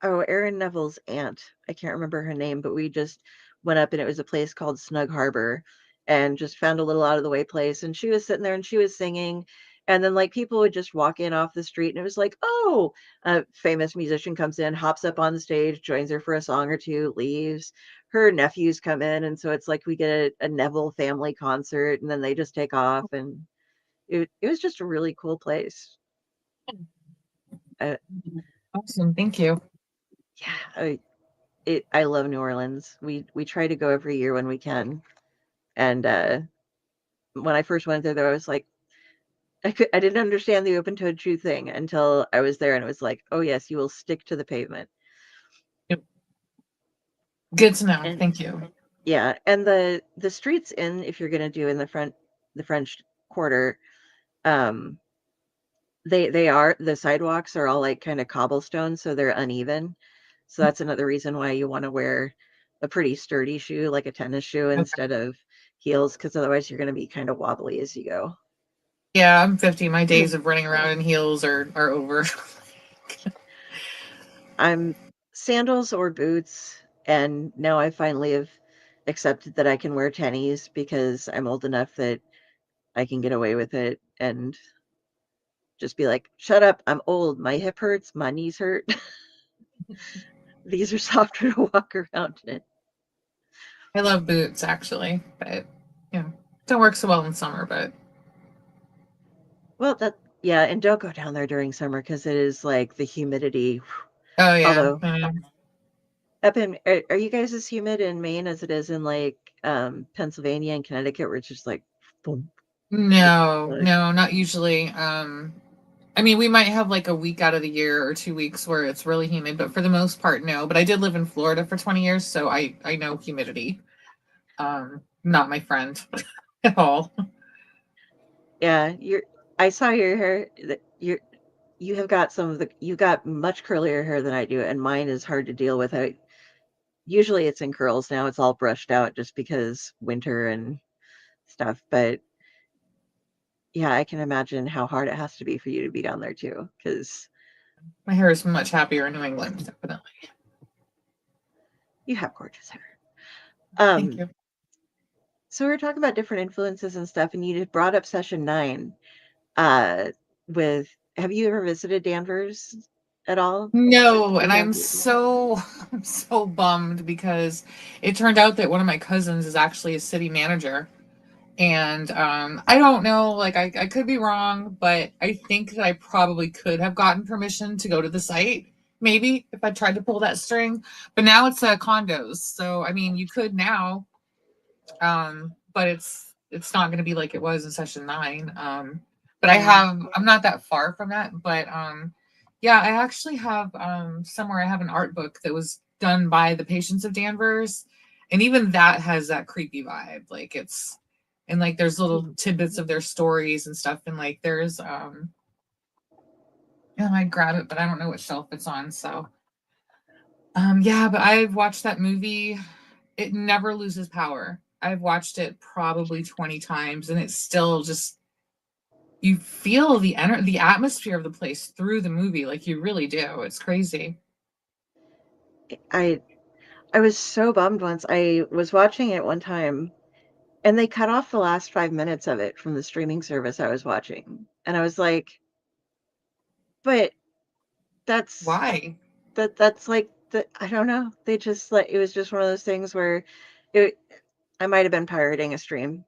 oh, Erin Neville's aunt. I can't remember her name, but we just went up and it was a place called Snug Harbor and just found a little out of the way place. And she was sitting there and she was singing. And then like people would just walk in off the street and it was like, oh, a famous musician comes in, hops up on the stage, joins her for a song or two, leaves. Her nephews come in. And so it's like we get a Neville family concert and then they just take off. And it was just a really cool place. Uh, Awesome. Thank you. yeah, I love New Orleans. We try to go every year when we can. And when I first went there, though, I was like, I didn't understand the open-toed shoe thing until I was there, and it was like, oh yes, you will stick to the pavement. Yep. Good to know. And Thank you. yeah, and the streets in if you're gonna do in the French Quarter, um, they are the sidewalks are all like kind of cobblestone, so they're uneven. So that's another reason why you want to wear a pretty sturdy shoe, like a tennis shoe, Okay. instead of heels, because otherwise you're going to be kind of wobbly as you go. Yeah, I'm 50. My days of running around in heels are over. I'm sandals or boots, and now I finally have accepted that I can wear tennies because I'm old enough that I can get away with it and just be like, shut up, I'm old, my hip hurts, my knees hurt. These are softer to walk around in. I love boots actually, but don't work so well in summer. But Well, yeah, and don't go down there during summer because it is like the humidity. oh yeah, Although up in, are you guys as humid in Maine as it is in like Pennsylvania and Connecticut, where it's just like boom? no, Like, no, not usually. I mean, we might have like a week out of the year or 2 weeks where it's really humid, but for the most part, no. But I did live in Florida for 20 years, so I know humidity. Not my friend at all. yeah, I saw your hair. That you have got you got much curlier hair than I do, and mine is hard to deal with. Usually it's in curls now. It's all brushed out just because winter and stuff. But yeah, I can imagine how hard it has to be for you to be down there too, because My hair is much happier in New England, definitely. you have gorgeous hair. Thank Um, you. so we were talking about different influences and stuff, and you had brought up Session 9. Uh, with have you ever visited Danvers at all? No, and With I'm that? so I'm so bummed because it turned out that one of my cousins is actually a city manager. And I don't know, like I could be wrong, but I think that I probably could have gotten permission to go to the site, maybe if I tried to pull that string. But now it's condos, so I mean you could now, but it's not going to be like it was in session 9. But Mm. I'm not that far from that, but yeah, I actually have somewhere I have an art book that was done by the patients of Danvers, and even that has that creepy vibe. Like it's and like there's little tidbits of their stories and stuff, and like there's yeah, I'd grab it, but I don't know what shelf it's on. So yeah, but I've watched that movie. It never loses power. I've watched it probably 20 times, and it's still just you feel the atmosphere of the place through the movie, like you really do. It's crazy. I I was so bummed once. I was watching it one time and they cut off the last 5 minutes of it from the streaming service I was watching. And I was like, but that's Why? that's like I don't know. They just like it was just one of those things where it I might have been pirating a stream,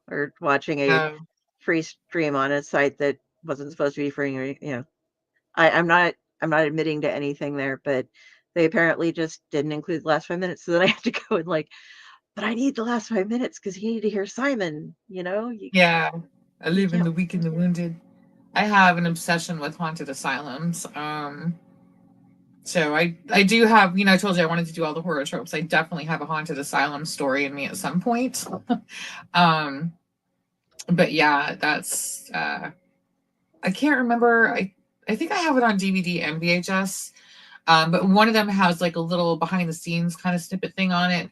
or watching a Oh, free stream on a site that wasn't supposed to be free, I'm not admitting to anything there, but they apparently just didn't include the last 5 minutes. So then I had to go and but I need the last 5 minutes because you need to hear Simon, yeah. I you live in can't. the weak and the wounded. I have an obsession with haunted asylums. So I do have, I told you I wanted to do all the horror tropes. I definitely have a haunted asylum story in me at some point. um, but yeah, that's I can't remember. I think I have it on DVD and VHS. But one of them has like a little behind the scenes kind of snippet thing on it.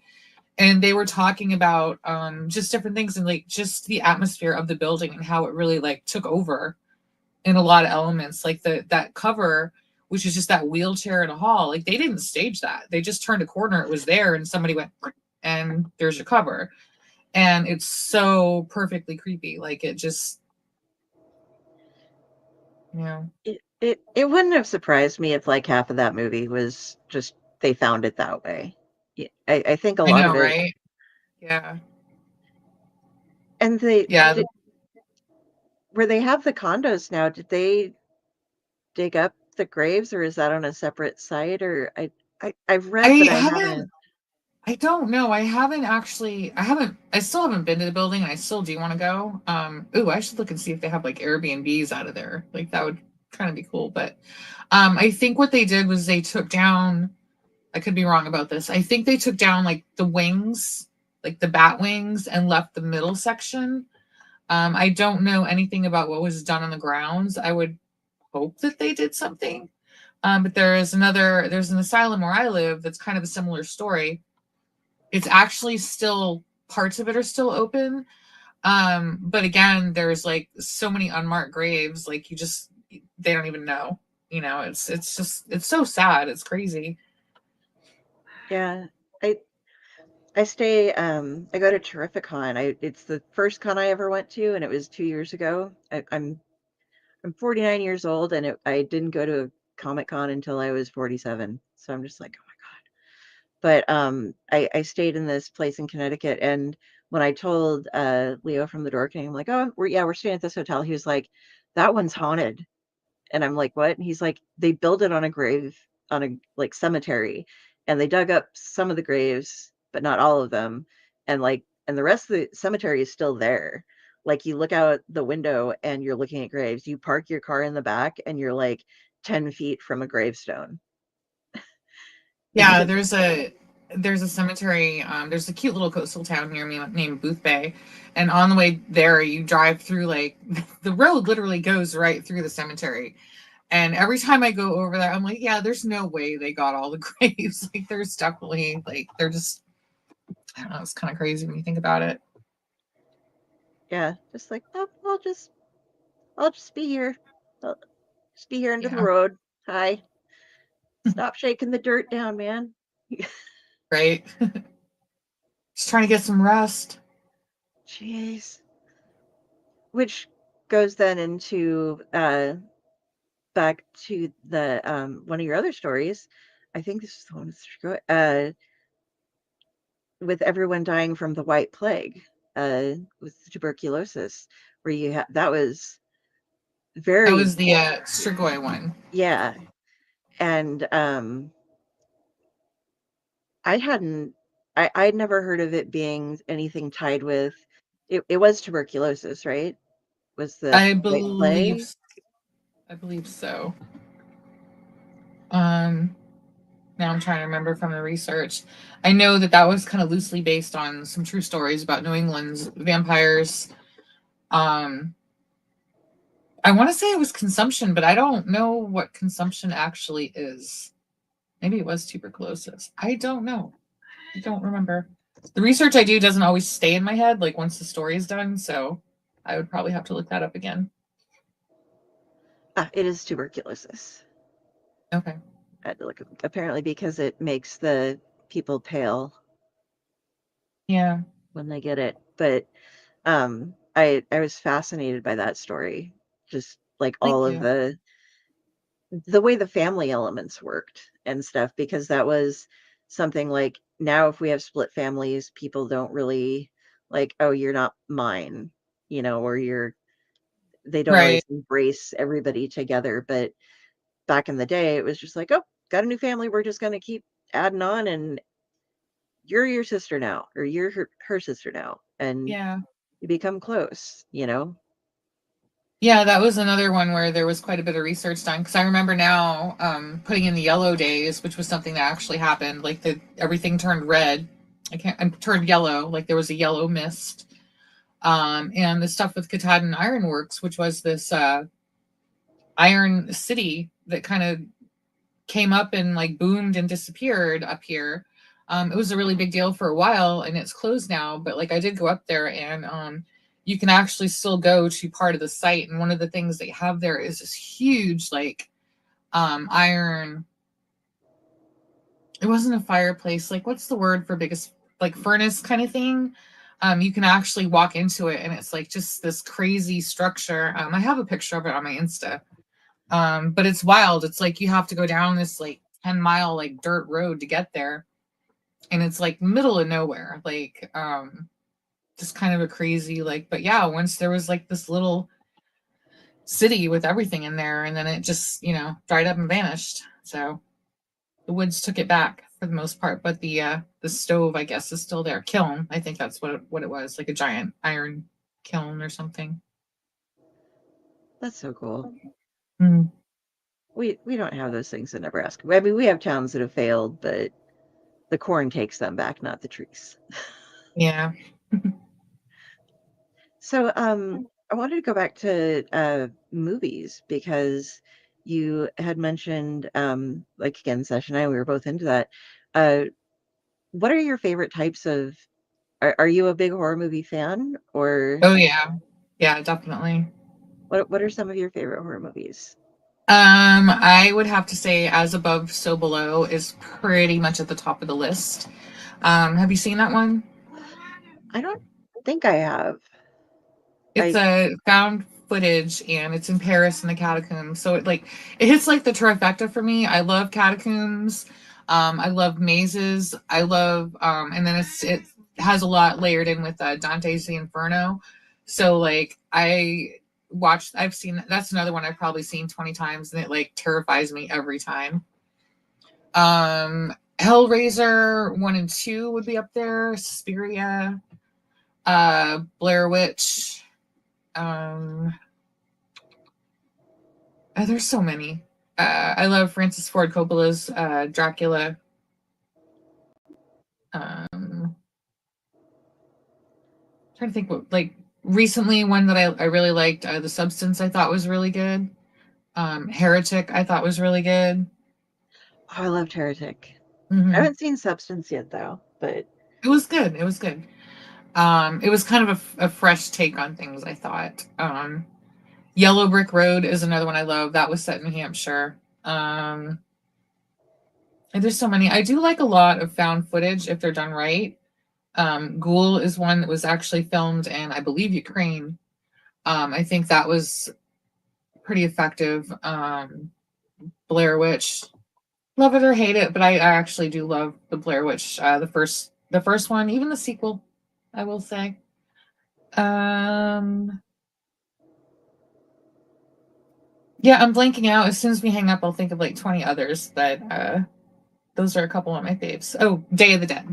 And they were talking about just different things and like just the atmosphere of the building and how it really like took over in a lot of elements. Like that cover, which is just that wheelchair in a hall, like they didn't stage that. They just turned a corner, it was there, and somebody went and there's your cover. And it's so perfectly creepy. Like it just, yeah. It wouldn't have surprised me if like half of that movie was just they found it that way. Yeah, I think a I lot of know, it, right? Yeah. and they Yeah. did, where they have the condos now. Did they dig up the graves, or is that on a separate site? Or I've read, but I I haven't haven't. I don't know. I still haven't been to the building and I still do want to go. Ooh, I should look and see if they have like Airbnbs out of there. Like that would kind of be cool. But I think what they did was they took down, I could be wrong about this. I think they took down like the wings, like the bat wings, and left the middle section. I don't know anything about what was done on the grounds. I would hope that they did something. But there's an asylum where I live that's kind of a similar story. It's actually still, parts of it are still open. But again, there's like so many unmarked graves, like they don't even know. It's so sad. It's crazy. Yeah, I I go to Terrificon. It's the first con I ever went to, and it was 2 years ago. I'm 49 years old, and I didn't go to a Comic Con until I was 47. So I'm just like, oh my God. But I stayed in this place in Connecticut, and when I told Leo from the Door King, I'm like, oh, we're staying at this hotel. He was like, that one's haunted. And I'm like, what? And he's like, they built it on a grave, on a like cemetery, and they dug up some of the graves, but not all of them. And the rest of the cemetery is still there. Like you look out the window and you're looking at graves. You park your car in the back and you're like 10 feet from a gravestone. Yeah, there's a cemetery. There's a cute little coastal town near me named Booth Bay, and on the way there, you drive through like the road literally goes right through the cemetery. And every time I go over there, I'm like, yeah, there's no way they got all the graves. Like, there's definitely like they're just, I don't know, it's kind of crazy when you think about it. Yeah, just like, oh, I'll just be here. I'll just be here under the Yeah, road. Hi. Stop shaking the dirt down, man. right. Just trying to get some rest. Jeez. Which goes then into back to the one of your other stories. I think this is the one with everyone dying from the White Plague, with tuberculosis, where that was That very was the Strigoi one. yeah, and I hadn't I'd never heard of it being anything tied with it was tuberculosis, right? Was the I White Plague? believe, I believe so. Um, Now I'm trying to remember from the research. I know that was kind of loosely based on some true stories about New England's vampires. Um, I want to say it was consumption, but I don't know what consumption actually is. Maybe it was tuberculosis. I don't know. I don't remember. The research I do doesn't always stay in my head, like once the story is done. So I would probably have to look that up again. It is tuberculosis. Okay. I had to look, apparently because it makes the people pale Yeah. when they get it. But I was fascinated by that story. Just like all Thank of you. the way the family elements worked and stuff, because that was something like now if we have split families, people don't really like, oh, you're not mine, or they don't Right. always embrace everybody together. But back in the day, it was just like, oh, got a new family. We're just going to keep adding on, and you're your sister now, or you're her sister now. And Yeah. you become close. Yeah, that was another one where there was quite a bit of research done because I remember now putting in the yellow days, which was something that actually happened. Like everything turned red. I turned yellow, like there was a yellow mist. And the stuff with Katahdin Iron Works, which was this iron city that kind of came up and like boomed and disappeared up here. It was a really big deal for a while, and it's closed now. But like I did go up there, and you can actually still go to part of the site. And one of the things they have there is this huge like iron. It wasn't a fireplace. Like what's the word for biggest like furnace kind of thing? You can actually walk into it, and it's like just this crazy structure. I have a picture of it on my Insta. But it's wild. It's like you have to go down this like 10-mile like dirt road to get there. And it's like middle of nowhere. Like just kind of a crazy like, but yeah, once there was like this little city with everything in there, and then it just, dried up and vanished. So the woods took it back for the most part, but the stove, I guess, is still there. Kiln, I think that's what it was, like a giant iron kiln or something. That's so cool. Mm. We don't have those things in Nebraska. I mean, we have towns that have failed, but the corn takes them back, not the trees. Yeah. So, I wanted to go back to movies because you had mentioned, like again, Session and I, we were both into that. Uh, what are your favorite types of? Are you a big horror movie fan, or Oh yeah. Yeah, definitely. what are some of your favorite horror movies? I would have to say As Above, So Below is pretty much at the top of the list. Have you seen that one? I don't think I have. It's I a found footage and it's in Paris in the catacombs. So it hits like the trifecta for me. I love catacombs. I love mazes. I love and then it has a lot layered in with Dante's The Inferno. So like I've seen that's another one I've probably seen 20 times and it like terrifies me every time. Hellraiser 1 and 2 would be up there. Suspiria, Blair Witch. There's so many. I love Francis Ford Coppola's Dracula. Trying to think what like recently one that I really liked. The Substance I thought was really good. Heretic I thought was really good. Oh, I loved Heretic. I Hmm. haven't seen Substance yet though, but It was good. It was good. It was kind of a fresh take on things. I thought. Yellow Brick Road is another one I love. That was set in New Hampshire. And there's so many. I do like a lot of found footage if they're done right. Ghoul is one that was actually filmed in, I believe, Ukraine. I think that was pretty effective. Blair Witch, love it or hate it, but I actually do love the Blair Witch, the first one, even the sequel, I will say. Yeah, I'm blanking out. As soon as we hang up, I'll think of like 20 others, but those are a couple of my faves. Oh, Day of the Dead.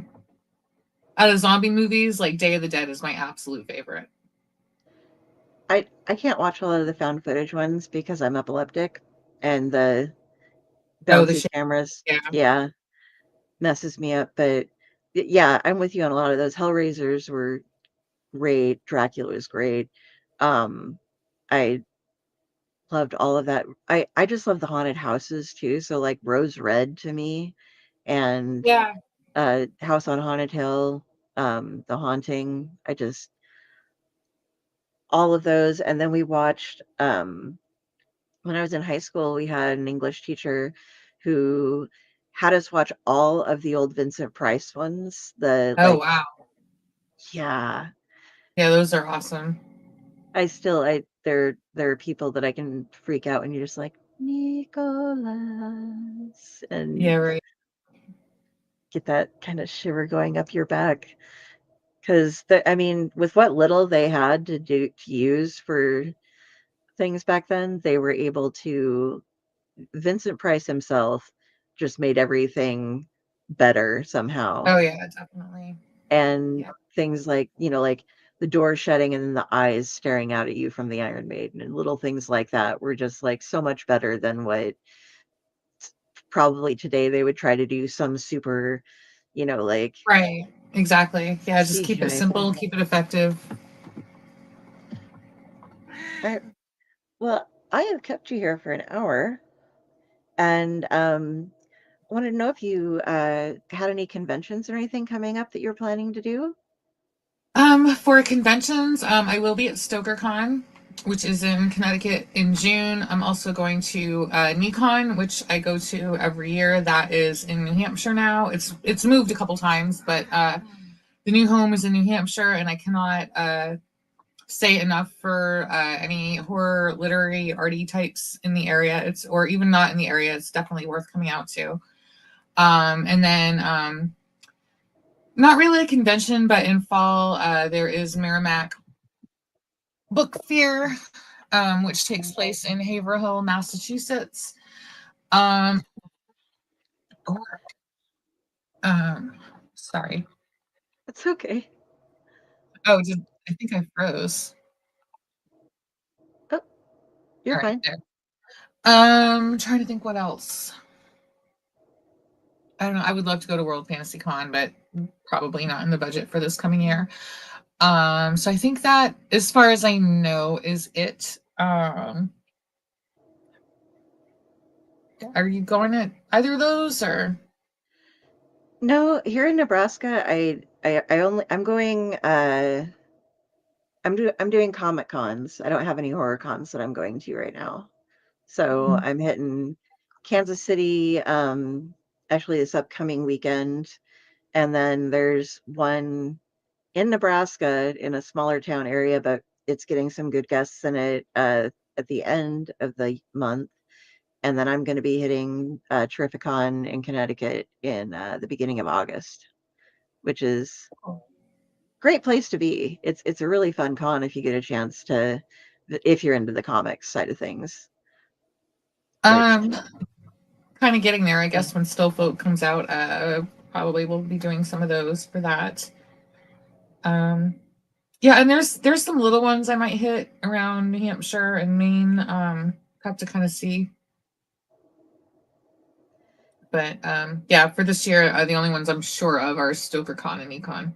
Out of zombie movies, like Day of the Dead is my absolute favorite. I can't watch a lot of the found footage ones because I'm epileptic, and the Oh, the bouncy shit. cameras, Yeah. yeah, messes me up. But yeah, I'm with you on a lot of those. Hellraisers were great. Dracula was great. I loved all of that. I just love the haunted houses too. So like Rose Red to me, and Yeah. House on Haunted Hill, The Haunting. I just all of those. And then we watched when I was in high school, we had an English teacher who had us watch all of the old Vincent Price ones. The Oh, like, wow. yeah, Yeah, those are awesome. there are people that I can freak out and you're just like, Nicholas, and Yeah, right. get that kind of shiver going up your back. Because I mean, with what little they had to use for things back then, they were able to. Vincent Price himself just made everything better somehow, Oh yeah, definitely. and Yeah. things like like the door shutting and then the eyes staring out at you from the Iron Maiden and little things like that were just like so much better than what probably today they would try to do some super, like Right. Exactly. Yeah, just keep it CGI simple, thing. keep it effective. All right. Well, I have kept you here for an hour, and I wanted to know if you had any conventions or anything coming up that you're planning to do. For conventions, I will be at StokerCon, which is in Connecticut in June. I'm also going to Nikon, which I go to every year. That is in New Hampshire now. It's moved a couple times, but the new home is in New Hampshire, and I cannot say enough for any horror, literary, arty types in the area. Or even not in the area. It's definitely worth coming out to. And then not really a convention, but in fall there is Merrimack Book Fair, which takes place in Haverhill, Massachusetts. Um, or, sorry. It's okay. Oh, I think I froze. Oh, you're All right, fine. there. Trying to think what else. I don't know. I would love to go to World Fantasy Con, but probably not in the budget for this coming year. So I think that, as far as I know, is it. Are you going to either of those or? No, here in Nebraska, I'm going I'm doing comic cons. I don't have any horror cons that I'm going to right now. So I'm hitting Kansas City actually this upcoming weekend, and then there's one in Nebraska in a smaller town area, but it's getting some good guests in it at the end of the month. And then I'm going to be hitting Terrificon in Connecticut in the beginning of August, which is great place to be. It's a really fun con if you get a chance to, if you're into the comics side of things. Which Um, Kind of getting there, I guess. When Still Folk comes out, probably we'll be doing some of those for that. Um, yeah, and there's some little ones I might hit around New Hampshire and Maine. Have to kind of see. But yeah, for this year, the only ones I'm sure of are StokerCon and Econ.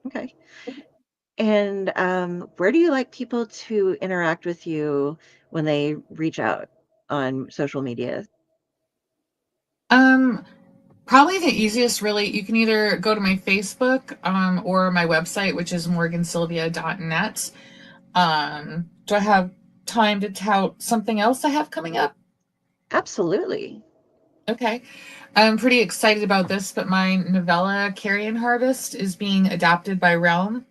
okay. And where do you like people to interact with you when they reach out on social media? Um, Probably the easiest, really. You can either go to my Facebook or my website, which is morgansylvia.net. Do I have time to tout something else I have coming up? Absolutely. Okay. I'm pretty excited about this, but my novella Carrion Harvest is being adapted by Realm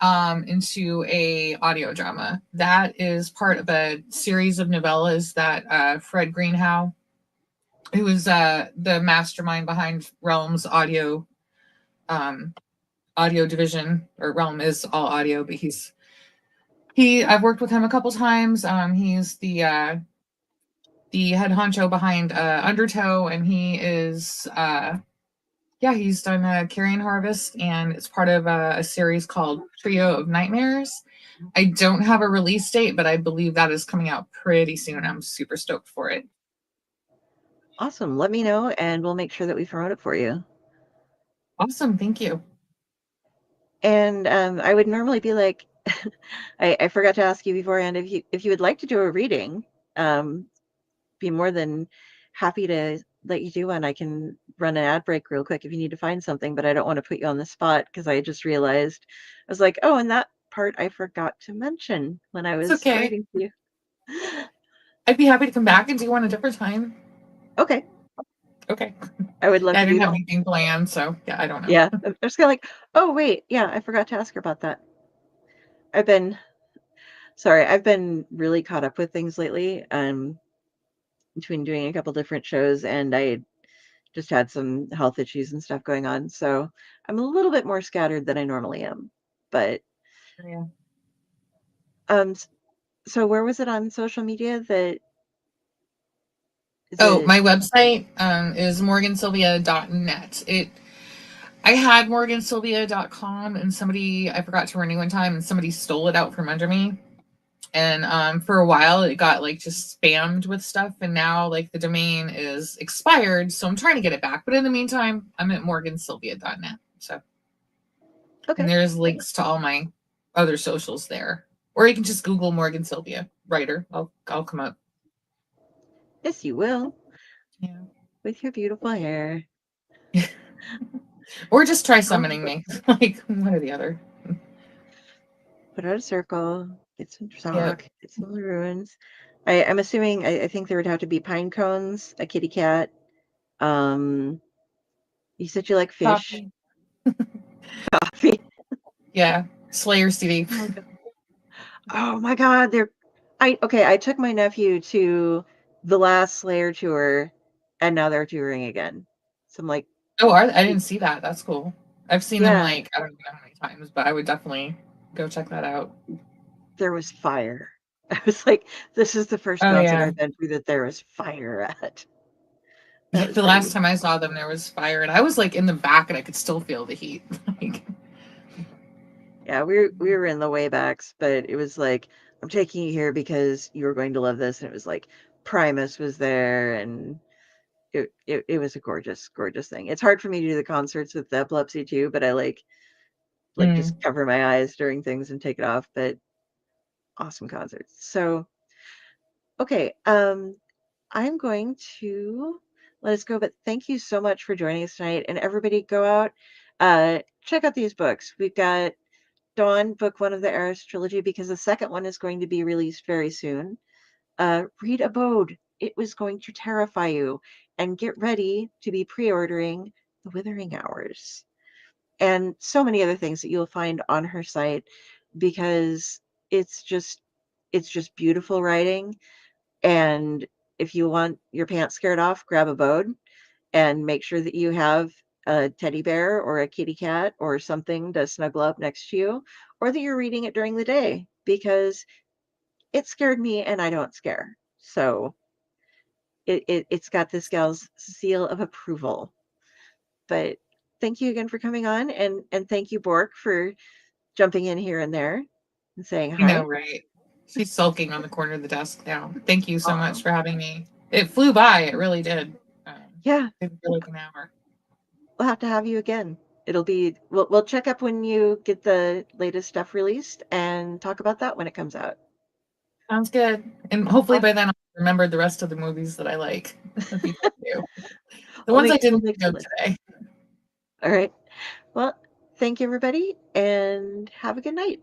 into a audio drama. That is part of a series of novellas that Fred Greenhow, who is the mastermind behind Realm's um, audio division, or Realm is all audio, but I've worked with him a couple times. He's the head honcho behind Undertow, and he is yeah, he's done Carrion Harvest, and it's part of a series called Trio of Nightmares. I don't have a release date, but I believe that is coming out pretty soon. I'm super stoked for it. Awesome. Let me know and we'll make sure that we promote it for you. Awesome, thank you. And I would normally be like, I forgot to ask you beforehand if you would like to do a reading, be more than happy to let you do one. I can run an ad break real quick if you need to find something, but I don't want to put you on the spot because I just realized I was like, oh, and that part I forgot to mention when I It's was okay. writing to you. I'd be happy to come back and do one a different time. Okay, Okay. I would love Yeah, I to didn't do have that. anything planned, so yeah, I don't know. Yeah, I'm just kind of like, oh wait, yeah, I forgot to ask her about that. I've been sorry, I've been really caught up with things lately. between doing a couple different shows, and I just had some health issues and stuff going on. So I'm a little bit more scattered than I normally am. But Yeah. so where was it on social media that is Oh, it? my website is morgansylvia.net. I had morgansylvia.com, and I forgot to renew one time, and somebody stole it out from under me. And for a while it got like just spammed with stuff, and now like the domain is expired, so I'm trying to get it back. But in the meantime, I'm at morgansylvia.net. So, Okay. and there's links to all my other socials there. Or you can just Google Morgan Sylvia writer. I'll come up. Yes, you will. Yeah. With your beautiful hair. Or just try summoning me. Like one or the other. Put out a circle. Get some Yeah. talk. Get some ruins. I'm assuming. I think there would have to be pine cones, a kitty cat. Um, you said you like fish, Coffee. coffee. Yeah. Slayer CD. Oh my God, I took my nephew to the last Slayer tour, and now they're touring again. So I'm like, Oh, I didn't see that. That's cool. I've seen them yeah, like I don't know how many times, but I would definitely go check that out. there was fire. I was like, this is the first Oh concert yeah. I've been to that there was fire at. That Yeah, was the pretty. last time I saw them, there was fire, and I was like in the back, and I could still feel the heat. Like, Yeah, we were in the waybacks, but it was like, I'm taking you here because you're going to love this. And it was like Primus was there, and it was a gorgeous, gorgeous thing. It's hard for me to do the concerts with the epilepsy too, but I like just mm. cover my eyes during things and take it off. But awesome concerts. So okay, I'm going to let us go, but thank you so much for joining us tonight. And everybody go out, check out these books. We've got Dawn, book one of the Aris Trilogy, because the second one is going to be released very soon. Read Abode. It was going to terrify you. And get ready to be pre-ordering The Withering Hours. And so many other things that you'll find on her site, because it's just it's just beautiful writing. And if you want your pants scared off, grab Abode and make sure that you have a teddy bear or a kitty cat or something to snuggle up next to you, or that you're reading it during the day, because it scared me and I don't scare. So it's got this gal's seal of approval. But thank you again for coming on, and thank you, Bork, for jumping in here and there and saying You know, hi. right? She's sulking on the corner of the desk now. Thank you so Oh, much for having me. It flew by. It really did. yeah, It feel like an hour. we'll have to have you again. We'll check up when you get the latest stuff released and talk about that when it comes out. Sounds good. And hopefully by Awesome. then I'll remember the rest of the movies that I like. Before you. The ones I We'll didn't make know the list. today. All right. Well, thank you, everybody, and have a good night.